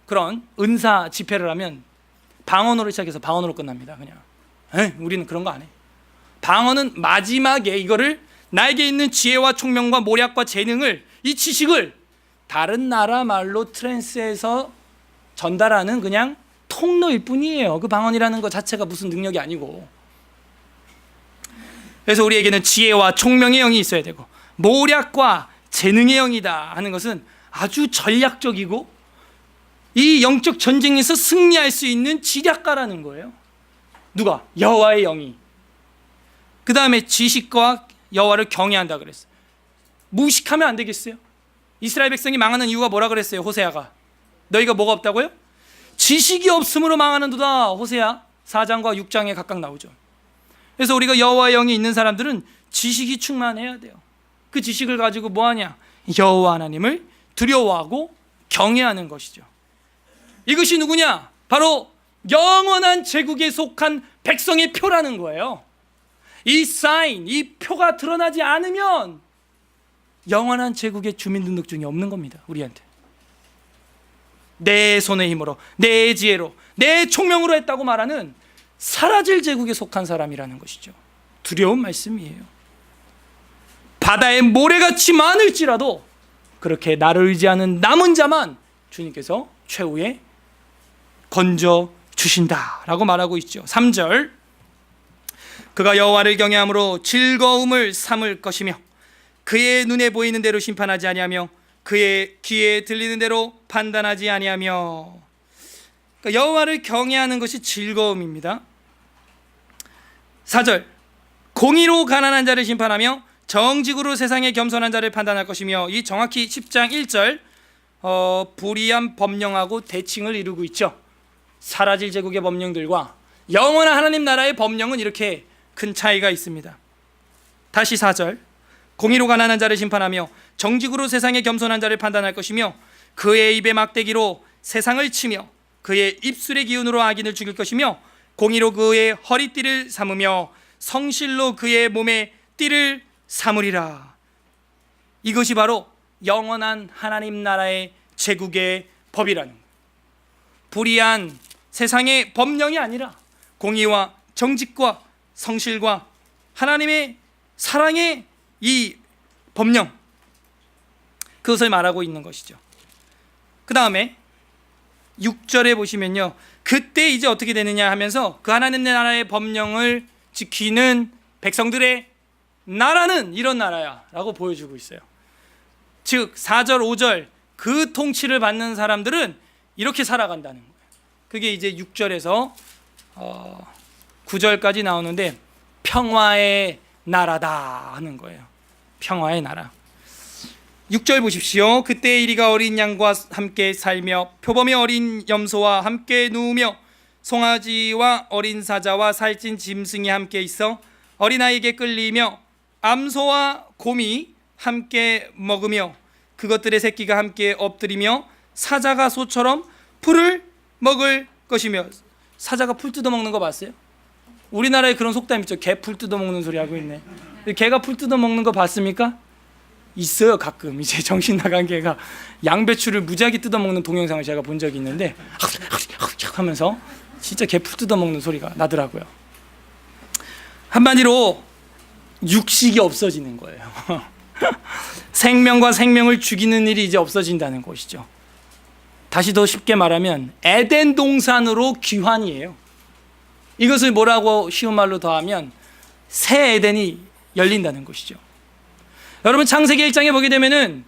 그런 은사 집회를 하면 방언으로 시작해서 방언으로 끝납니다. 그냥 우리는 그런 거 안 해. 방언은 마지막에 이거를 나에게 있는 지혜와 총명과 모략과 재능을, 이 지식을 다른 나라 말로 트랜스해서 전달하는 그냥 통로일 뿐이에요. 그 방언이라는 것 자체가 무슨 능력이 아니고. 그래서 우리에게는 지혜와 총명의 영이 있어야 되고, 모략과 재능의 영이다 하는 것은 아주 전략적이고 이 영적 전쟁에서 승리할 수 있는 지략가라는 거예요. 누가? 여호와의 영이. 그 다음에 지식과 여호와를 경외한다 그랬어요. 무식하면 안 되겠어요? 이스라엘 백성이 망하는 이유가 뭐라 그랬어요? 호세아가 너희가 뭐가 없다고요? 지식이 없음으로 망하는도다. 호세아 4장과 6장에 각각 나오죠. 그래서 우리가 여호와의 영이 있는 사람들은 지식이 충만해야 돼요. 그 지식을 가지고 뭐하냐? 여호와 하나님을 두려워하고 경외하는 것이죠. 이것이 누구냐? 바로 영원한 제국에 속한 백성의 표라는 거예요. 이 사인, 이 표가 드러나지 않으면 영원한 제국의 주민등록증이 없는 겁니다. 우리한테. 내 손의 힘으로, 내 지혜로, 내 총명으로 했다고 말하는 사라질 제국에 속한 사람이라는 것이죠. 두려운 말씀이에요. 바다에 모래같이 많을지라도 그렇게 나를 의지하는 남은 자만 주님께서 최후에 건져 주신다라고 말하고 있죠. 3절, 그가 여호와를 경외함으로 즐거움을 삼을 것이며 그의 눈에 보이는 대로 심판하지 아니하며 그의 귀에 들리는 대로 판단하지 아니하며. 그러니까 여호와를 경외하는 것이 즐거움입니다. 4절, 공의로 가난한 자를 심판하며 정직으로 세상에 겸손한 자를 판단할 것이며. 이 정확히 10장 1절 불의한 법령하고 대칭을 이루고 있죠. 사라질 제국의 법령들과 영원한 하나님 나라의 법령은 이렇게 큰 차이가 있습니다. 다시 4절, 공의로 가난한 자를 심판하며 정직으로 세상에 겸손한 자를 판단할 것이며 그의 입의 막대기로 세상을 치며 그의 입술의 기운으로 악인을 죽일 것이며 공의로 그의 허리띠를 삼으며 성실로 그의 몸에 띠를 삼으리라. 이것이 바로 영원한 하나님 나라의 제국의 법이라는 거예요. 불의한 세상의 법령이 아니라 공의와 정직과 성실과 하나님의 사랑의 이 법령, 그것을 말하고 있는 것이죠. 그 다음에 6절에 보시면요, 그때 이제 어떻게 되느냐 하면서 그 하나님 나라의 법령을 지키는 백성들의 나라는 이런 나라야 라고 보여주고 있어요. 즉 4절 5절 그 통치를 받는 사람들은 이렇게 살아간다는 거예요. 그게 이제 6절에서 9절까지 나오는데 평화의 나라다 하는 거예요. 평화의 나라. 6절 보십시오. 그때 이리가 어린 양과 함께 살며 표범의 어린 염소와 함께 누우며 송아지와 어린 사자와 살찐 짐승이 함께 있어 어린아이에게 끌리며 암소와 곰이 함께 먹으며 그것들의 새끼가 함께 엎드리며 사자가 소처럼 풀을 먹을 것이며. 사자가 풀 뜯어먹는 거 봤어요? 우리나라에 그런 속담 있죠. 개 풀 뜯어먹는 소리 하고 있네. 개가 풀 뜯어먹는 거 봤습니까? 있어요. 가끔 이제 정신 나간 개가 양배추를 무지하게 뜯어먹는 동영상을 제가 본 적이 있는데 하면서 진짜 개 풀 뜯어먹는 소리가 나더라고요. 한마디로 육식이 없어지는 거예요. 생명과 생명을 죽이는 일이 이제 없어진다는 것이죠. 다시 더 쉽게 말하면 에덴 동산으로 귀환이에요. 이것을 뭐라고 쉬운 말로 더하면 새 에덴이 열린다는 것이죠. 여러분 창세기 1장에 보게 되면은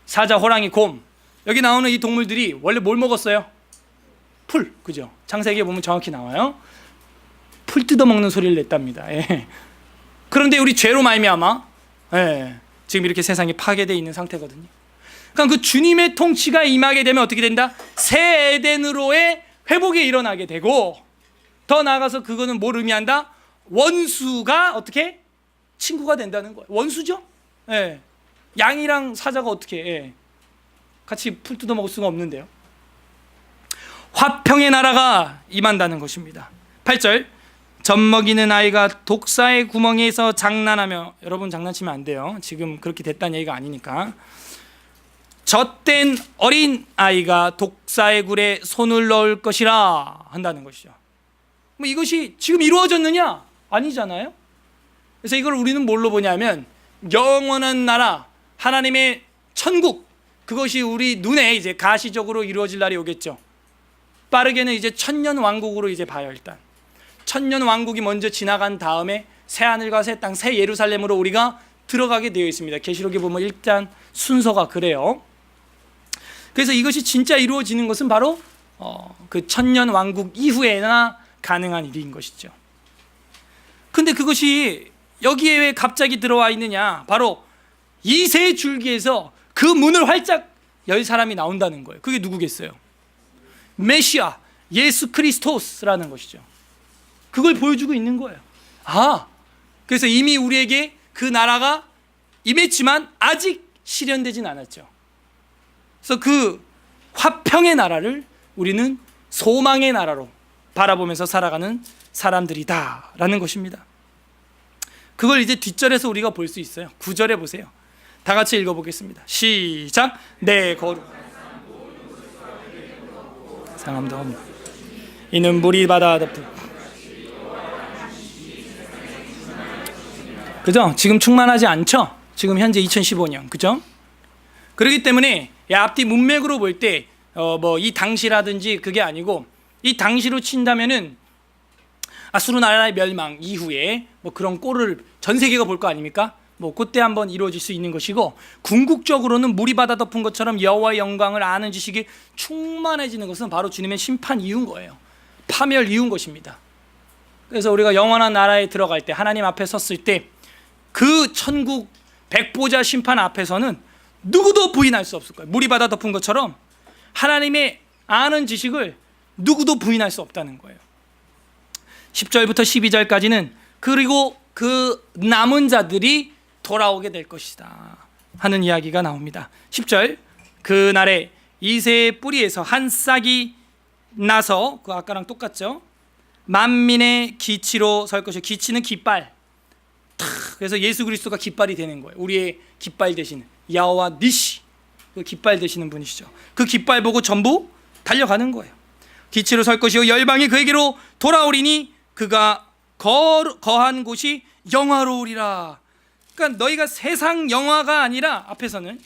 사자, 호랑이, 곰, 여기 나오는 이 동물들이 원래 뭘 먹었어요? 풀, 그죠? 창세기에 보면 정확히 나와요. 풀 뜯어먹는 소리를 냈답니다. 예. 그런데 우리 죄로 말미암아 지금 이렇게 세상이 파괴되어 있는 상태거든요. 그러니까 그 주님의 통치가 임하게 되면 어떻게 된다? 새 에덴으로의 회복이 일어나게 되고, 더 나아가서 그거는 뭘 의미한다? 원수가 어떻게? 친구가 된다는 거예요. 원수죠? 예. 양이랑 사자가 어떻게 같이 풀 뜯어 먹을 수가 없는데요. 화평의 나라가 임한다는 것입니다. 8절, 젖먹이는 아이가 독사의 구멍에서 장난하며, 여러분 장난치면 안 돼요. 지금 그렇게 됐다는 얘기가 아니니까. 젖된 어린 아이가 독사의 굴에 손을 넣을 것이라 한다는 것이죠. 뭐 이것이 지금 이루어졌느냐? 아니잖아요. 그래서 이걸 우리는 뭘로 보냐면 영원한 나라, 하나님의 천국, 그것이 우리 눈에 이제 가시적으로 이루어질 날이 오겠죠. 빠르게는 이제 천년 왕국으로 이제 봐요. 일단 천년 왕국이 먼저 지나간 다음에 새 하늘과 새 땅, 새 예루살렘으로 우리가 들어가게 되어 있습니다. 계시록에 보면 일단 순서가 그래요. 그래서 이것이 진짜 이루어지는 것은 바로 그 천년 왕국 이후에나 가능한 일인 것이죠. 근데 그것이 여기에 왜 갑자기 들어와 있느냐? 바로 이 세 줄기에서 그 문을 활짝 열 사람이 나온다는 거예요. 그게 누구겠어요? 메시아, 예수 그리스도스라는 것이죠. 그걸 보여주고 있는 거예요. 그래서 이미 우리에게 그 나라가 임했지만 아직 실현되진 않았죠. 그래서 그 화평의 나라를 우리는 소망의 나라로 바라보면서 살아가는 사람들이다라는 것입니다. 그걸 이제 뒷절에서 우리가 볼 수 있어요. 9절에 보세요. 다 같이 읽어보겠습니다. 시작. 내 거룩 상함도 없는 이는 물이 바다 덮은, 그죠? 지금 충만하지 않죠? 지금 현재 2015년, 그죠? 그렇기 때문에 앞뒤 문맥으로 볼 때 뭐 이 당시라든지 그게 아니고, 이 당시로 친다면은 아수르 나라의 멸망 이후에 뭐 그런 꼴을 전 세계가 볼 거 아닙니까? 뭐 그때 한번 이루어질 수 있는 것이고, 궁극적으로는 물이 바다 덮은 것처럼 여호와의 영광을 아는 지식이 충만해지는 것은 바로 주님의 심판 이유인 거예요. 파멸 이유인 것입니다. 그래서 우리가 영원한 나라에 들어갈 때, 하나님 앞에 섰을 때 그 천국 백보자 심판 앞에서는 누구도 부인할 수 없을 거예요. 물이 바다 덮은 것처럼 하나님의 아는 지식을 누구도 부인할 수 없다는 거예요. 10절부터 12절까지는 그리고 그 남은 자들이 돌아오게 될 것이다 하는 이야기가 나옵니다. 10절, 그날에 이새의 뿌리에서 한 싹이 나서, 그 아까랑 똑같죠? 만민의 기치로 설 것이요. 기치는 깃발. 그래서 예수 그리스도가 깃발이 되는 거예요. 우리의 깃발 되시는 야호와 니시, 그 깃발 되시는 분이시죠. 그 깃발 보고 전부 달려가는 거예요. 기치로 설 것이요 열방이 그에게로 돌아오리니 그가 거한 곳이 영화로우리라. 그러니까 너희가 세상 영화가 아니라, 앞에서는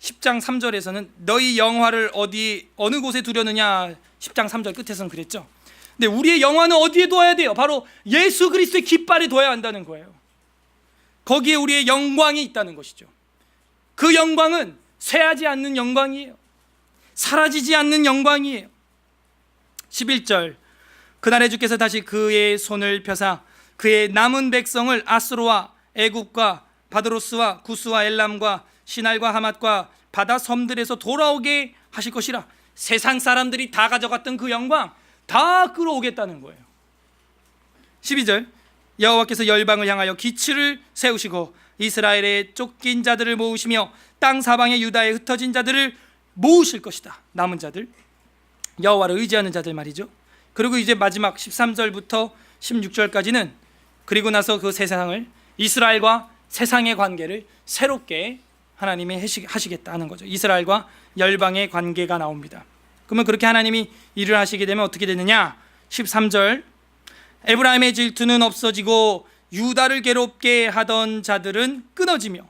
10장 3절에서는 너희 영화를 어느 곳에 두려느냐, 10장 3절 끝에서는 그랬죠. 근데 우리의 영화는 어디에 둬야 돼요? 바로 예수 그리스도의 깃발에 둬야 한다는 거예요. 거기에 우리의 영광이 있다는 것이죠. 그 영광은 쇠하지 않는 영광이에요. 사라지지 않는 영광이에요. 11절, 그날에 주께서 다시 그의 손을 펴사 그의 남은 백성을 아수르와 애굽과 바드로스와 구스와 엘람과 시날과 하맛과 바다 섬들에서 돌아오게 하실 것이라. 세상 사람들이 다 가져갔던 그 영광 다 끌어오겠다는 거예요. 12절, 여호와께서 열방을 향하여 기치를 세우시고 이스라엘의 쫓긴 자들을 모으시며 땅 사방의 유다에 흩어진 자들을 모으실 것이다. 남은 자들, 여호와를 의지하는 자들 말이죠. 그리고 이제 마지막 13절부터 16절까지는 그리고 나서 그 세상을, 이스라엘과 세상의 관계를 새롭게 하나님이 하시겠다는 거죠. 이스라엘과 열방의 관계가 나옵니다. 그러면 그렇게 하나님이 일을 하시게 되면 어떻게 되느냐? 13절, 에브라임의 질투는 없어지고 유다를 괴롭게 하던 자들은 끊어지며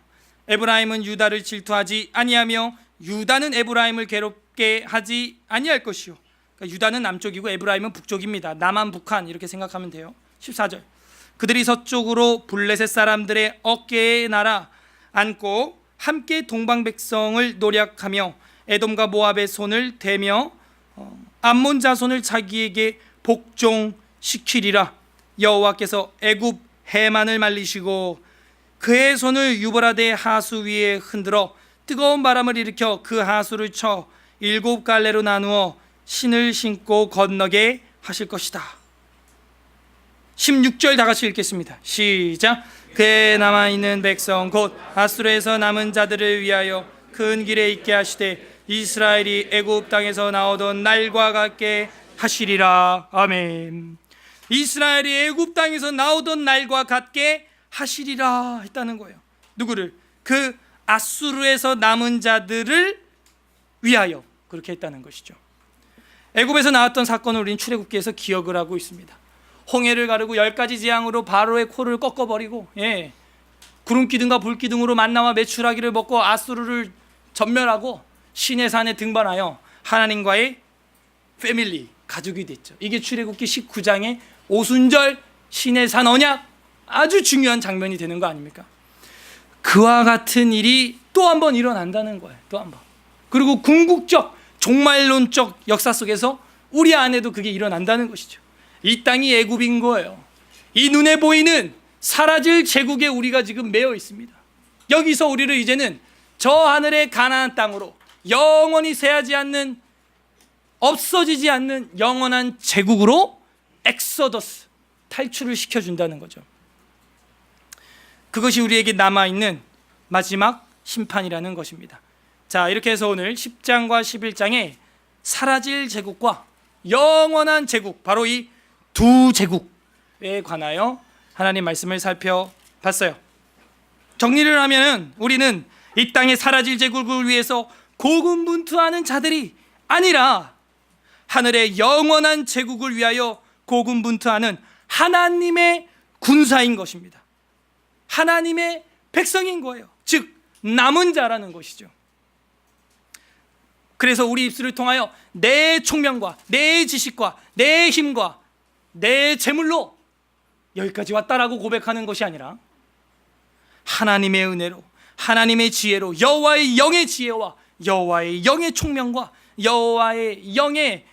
에브라임은 유다를 질투하지 아니하며 유다는 에브라임을 괴롭게 하지 아니할 것이요. 그러니까 유다는 남쪽이고 에브라임은 북쪽입니다. 남한 북한 이렇게 생각하면 돼요. 14절, 그들이 서쪽으로 블레셋 사람들의 어깨에 날아 앉고 함께 동방 백성을 노략하며 에돔과 모압의 손을 대며 암몬 자손을 자기에게 복종시키리라. 여호와께서 애굽 해만을 말리시고 그의 손을 유브라데 하수 위에 흔들어 뜨거운 바람을 일으켜 그 하수를 쳐 7갈래로 나누어 신을 신고 건너게 하실 것이다. 16절 다 같이 읽겠습니다. 시작. 그에 남아있는 백성 곧 아수르에서 남은 자들을 위하여 큰 길에 있게 하시되 이스라엘이 애굽 땅에서 나오던 날과 같게 하시리라. 아멘. 이스라엘이 애굽 땅에서 나오던 날과 같게 하시리라 했다는 거예요. 누구를? 그 아수르에서 남은 자들을 위하여 그렇게 했다는 것이죠. 애굽에서 나왔던 사건을 우리는 출애굽기에서 기억을 하고 있습니다. 홍해를 가르고 10가지 재앙으로 바로의 코를 꺾어버리고, 구름기둥과 불기둥으로 만나와 메추라기를 먹고 아수르를 전멸하고 시내산에 등반하여 하나님과의 패밀리, 가족이 됐죠. 이게 출애굽기 19장의 오순절 시내산 언약, 아주 중요한 장면이 되는 거 아닙니까? 그와 같은 일이 또 한 번 일어난다는 거예요. 또 한 번. 그리고 궁극적 종말론적 역사 속에서 우리 안에도 그게 일어난다는 것이죠. 이 땅이 애굽인 거예요. 이 눈에 보이는 사라질 제국에 우리가 지금 매여 있습니다. 여기서 우리를 이제는 저 하늘의 가나안 땅으로 영원히 새하지 않는, 없어지지 않는 영원한 제국으로 엑소더스, 탈출을 시켜준다는 거죠. 그것이 우리에게 남아있는 마지막 심판이라는 것입니다. 자, 이렇게 해서 오늘 10장과 11장에 사라질 제국과 영원한 제국, 바로 이 두 제국에 관하여 하나님 말씀을 살펴봤어요. 정리를 하면 우리는 이 땅에 사라질 제국을 위해서 고군분투하는 자들이 아니라 하늘의 영원한 제국을 위하여 고군분투하는 하나님의 군사인 것입니다. 하나님의 백성인 거예요. 즉 남은 자라는 것이죠. 그래서 우리 입술을 통하여 내 총명과 내 지식과 내 힘과 내 재물로 여기까지 왔다라고 고백하는 것이 아니라 하나님의 은혜로, 하나님의 지혜로, 여호와의 영의 지혜와 여호와의 영의 총명과 여호와의 영의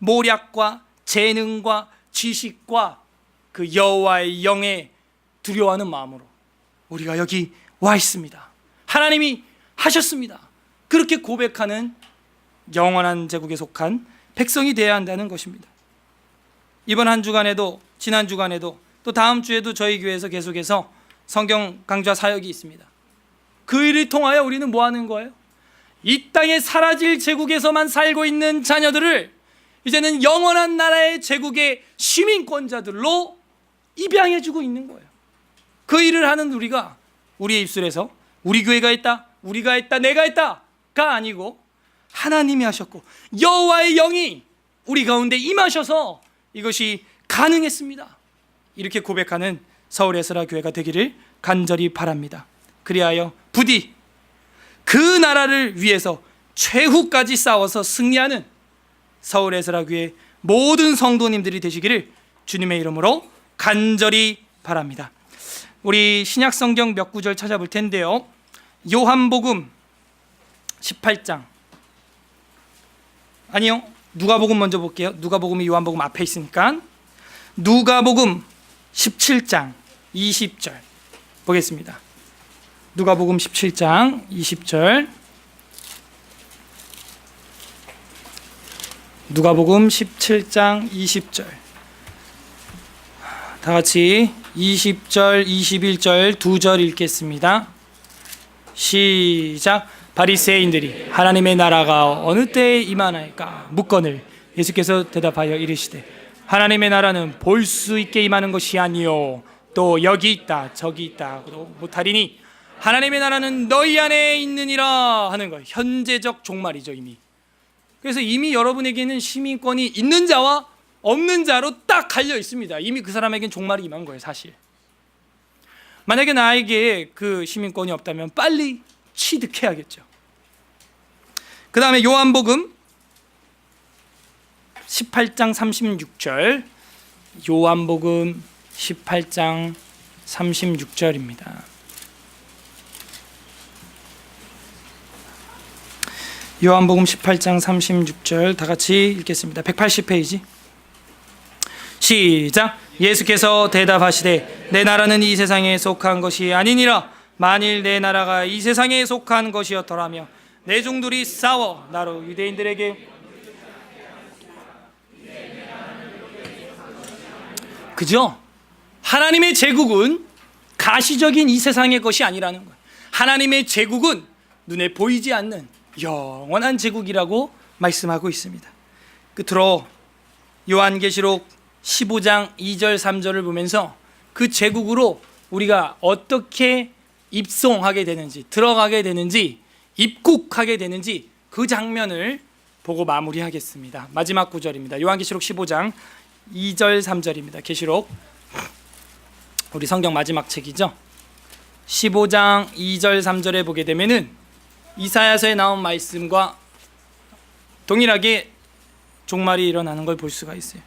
모략과 재능과 지식과 그 여호와의 영의 두려워하는 마음으로 우리가 여기 와 있습니다. 하나님이 하셨습니다. 그렇게 고백하는 영원한 제국에 속한 백성이 되어야 한다는 것입니다. 이번 한 주간에도, 지난 주간에도, 또 다음 주에도 저희 교회에서 계속해서 성경 강좌 사역이 있습니다. 그 일을 통하여 우리는 뭐 하는 거예요? 이 땅에 사라질 제국에서만 살고 있는 자녀들을 이제는 영원한 나라의 제국의 시민권자들로 입양해주고 있는 거예요. 그 일을 하는 우리가 우리의 입술에서 우리 교회가 했다, 우리가 했다, 내가 했다가 아니고 하나님이 하셨고 여호와의 영이 우리 가운데 임하셔서 이것이 가능했습니다. 이렇게 고백하는 서울 에스라 교회가 되기를 간절히 바랍니다. 그리하여 부디 그 나라를 위해서 최후까지 싸워서 승리하는 서울 에스라 교회 모든 성도님들이 되시기를 주님의 이름으로 간절히 바랍니다. 우리 신약 성경 몇 구절 찾아볼 텐데요. 요한복음 18장, 아니요, 누가복음 먼저 볼게요. 누가복음이 요한복음 앞에 있으니까 누가복음 17장 20절 보겠습니다. 누가복음 17장 20절, 누가복음 17장 20절, 다 같이 20절, 21절 두 절 읽겠습니다. 시작. 바리새인들이 하나님의 나라가 어느 때에 임하나이까 묻거늘 예수께서 대답하여 이르시되 하나님의 나라는 볼 수 있게 임하는 것이 아니요 또 여기 있다 저기 있다 하고도 못하리니 하나님의 나라는 너희 안에 있느니라 하는 거예요. 현재적 종말이죠. 이미. 그래서 이미 여러분에게는 시민권이 있는 자와 없는 자로 딱 갈려 있습니다. 이미 그 사람에게는 종말이 임한 거예요. 사실 만약에 나에게 그 시민권이 없다면 빨리 취득해야겠죠. 그 다음에 요한복음 18장 36절, 요한복음 18장 36절입니다. 요한복음 18장 36절 다 같이 읽겠습니다. 180페이지. 시작. 예수께서 대답하시되 내 나라는 이 세상에 속한 것이 아니니라. 만일 내 나라가 이 세상에 속한 것이었더라면 내 종들이 싸워 나로 유대인들에게, 그죠? 하나님의 제국은 가시적인 이 세상의 것이 아니라는 거예요. 하나님의 제국은 눈에 보이지 않는 영원한 제국이라고 말씀하고 있습니다. 끝으로 요한계시록 15장 2절 3절을 보면서 그 제국으로 우리가 어떻게 입성하게 되는지, 들어가게 되는지, 입국하게 되는지 그 장면을 보고 마무리하겠습니다. 마지막 구절입니다. 요한계시록 15장 2절 3절입니다. 계시록 우리 성경 마지막 책이죠. 15장 2절 3절에 보게 되면은 이사야서에 나온 말씀과 동일하게 종말이 일어나는 걸 볼 수가 있어요.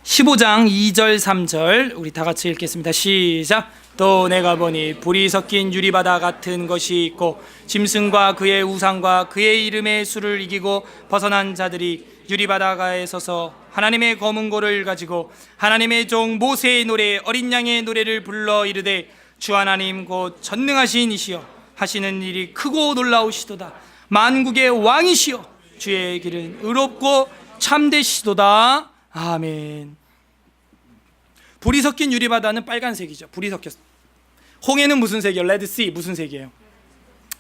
15장 2절 3절 우리 다 같이 읽겠습니다. 시작. 또 내가 보니 불이 섞인 유리바다 같은 것이 있고 짐승과 그의 우상과 그의 이름의 수를 이기고 벗어난 자들이 유리바다가에 서서 하나님의 검은 고를 가지고 하나님의 종 모세의 노래 어린 양의 노래를 불러 이르되 주 하나님 곧 전능하신 이시여 하시는 일이 크고 놀라우시도다. 만국의 왕이시여 주의 길은 의롭고 참되시도다. 아멘. 불이 섞인 유리바다는 빨간색이죠. 불이 섞였어. 홍해는 무슨 색이에요? 레드씨 무슨 색이에요?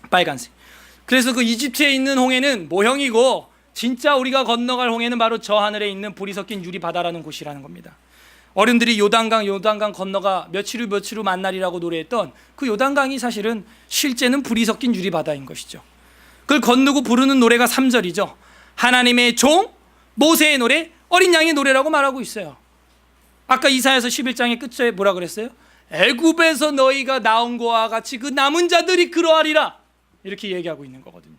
빨간색. 그래서 그 이집트에 있는 홍해는 모형이고 진짜 우리가 건너갈 홍해는 바로 저 하늘에 있는 불이 섞인 유리바다라는 곳이라는 겁니다. 어른들이 요단강 건너가 며칠 후 만날이라고 노래했던 그 요단강이 사실은 실제는 불이 섞인 유리바다인 것이죠. 그걸 건너고 부르는 노래가 3절이죠. 하나님의 종 모세의 노래 어린 양의 노래라고 말하고 있어요. 아까 이사야서 11장의 끝에 뭐라 그랬어요? 애굽에서 너희가 나온 거와 같이 그 남은 자들이 그러하리라 이렇게 얘기하고 있는 거거든요.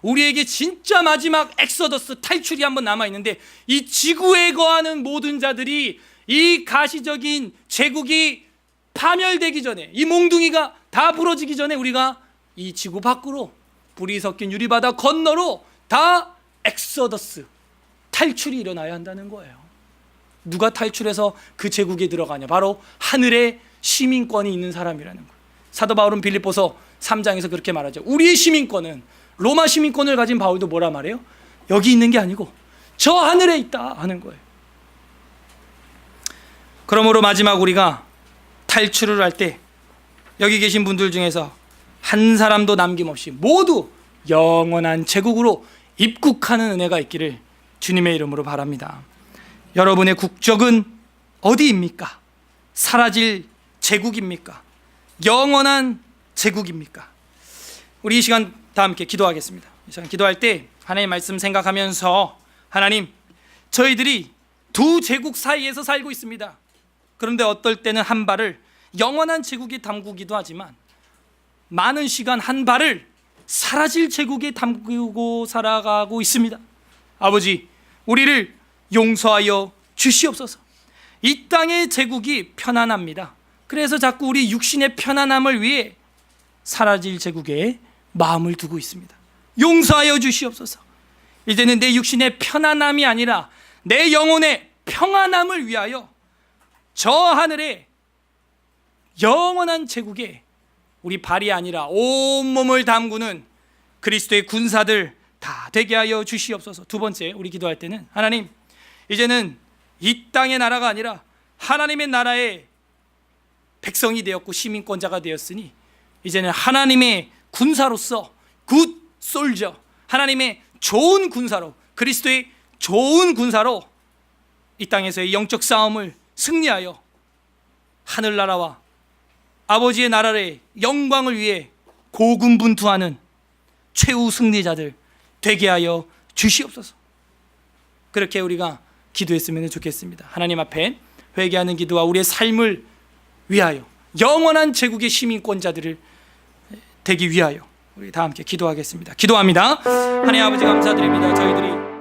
우리에게 진짜 마지막 엑소더스 탈출이 한번 남아있는데 이 지구에 거하는 모든 자들이 이 가시적인 제국이 파멸되기 전에 이 몽둥이가 다 부러지기 전에 우리가 이 지구 밖으로 불이 섞인 유리바다 건너로 다 엑소더스 탈출이 일어나야 한다는 거예요. 누가 탈출해서 그 제국에 들어가냐? 바로 하늘에 시민권이 있는 사람이라는 거예요. 사도 바울은 빌립보서 3장에서 그렇게 말하죠. 우리의 시민권은 로마 시민권을 가진 바울도 뭐라 말해요? 여기 있는 게 아니고 저 하늘에 있다 하는 거예요. 그러므로 마지막 우리가 탈출을 할 때 여기 계신 분들 중에서 한 사람도 남김없이 모두 영원한 제국으로 입국하는 은혜가 있기를 주님의 이름으로 바랍니다. 여러분의 국적은 어디입니까? 사라질 제국입니까? 영원한 제국입니까? 우리 이 시간 다 함께 기도하겠습니다. 이 시간 기도할 때 하나님 말씀 생각하면서 하나님 저희들이 두 제국 사이에서 살고 있습니다. 그런데 어떨 때는 한 발을 영원한 제국에 담그기도 하지만 많은 시간 한 발을 사라질 제국에 담그고 살아가고 있습니다. 아버지 우리를 용서하여 주시옵소서. 이 땅의 제국이 편안합니다. 그래서 자꾸 우리 육신의 편안함을 위해 사라질 제국에 마음을 두고 있습니다. 용서하여 주시옵소서. 이제는 내 육신의 편안함이 아니라 내 영혼의 평안함을 위하여 저 하늘에 영원한 제국에 우리 발이 아니라 온몸을 담그는 그리스도의 군사들 다 되게 하여 주시옵소서. 두 번째 우리 기도할 때는 하나님 이제는 이 땅의 나라가 아니라 하나님의 나라의 백성이 되었고 시민권자가 되었으니 이제는 하나님의 군사로서 굿 솔저 하나님의 좋은 군사로 그리스도의 좋은 군사로 이 땅에서의 영적 싸움을 승리하여 하늘나라와 아버지의 나라의 영광을 위해 고군분투하는 최후 승리자들 되게 하여 주시옵소서. 그렇게 우리가 기도했으면 좋겠습니다. 하나님 앞에 회개하는 기도와 우리의 삶을 위하여 영원한 제국의 시민권자들을 되기 위하여 우리 다 함께 기도하겠습니다. 기도합니다. 하나님 아버지 감사드립니다. 저희들이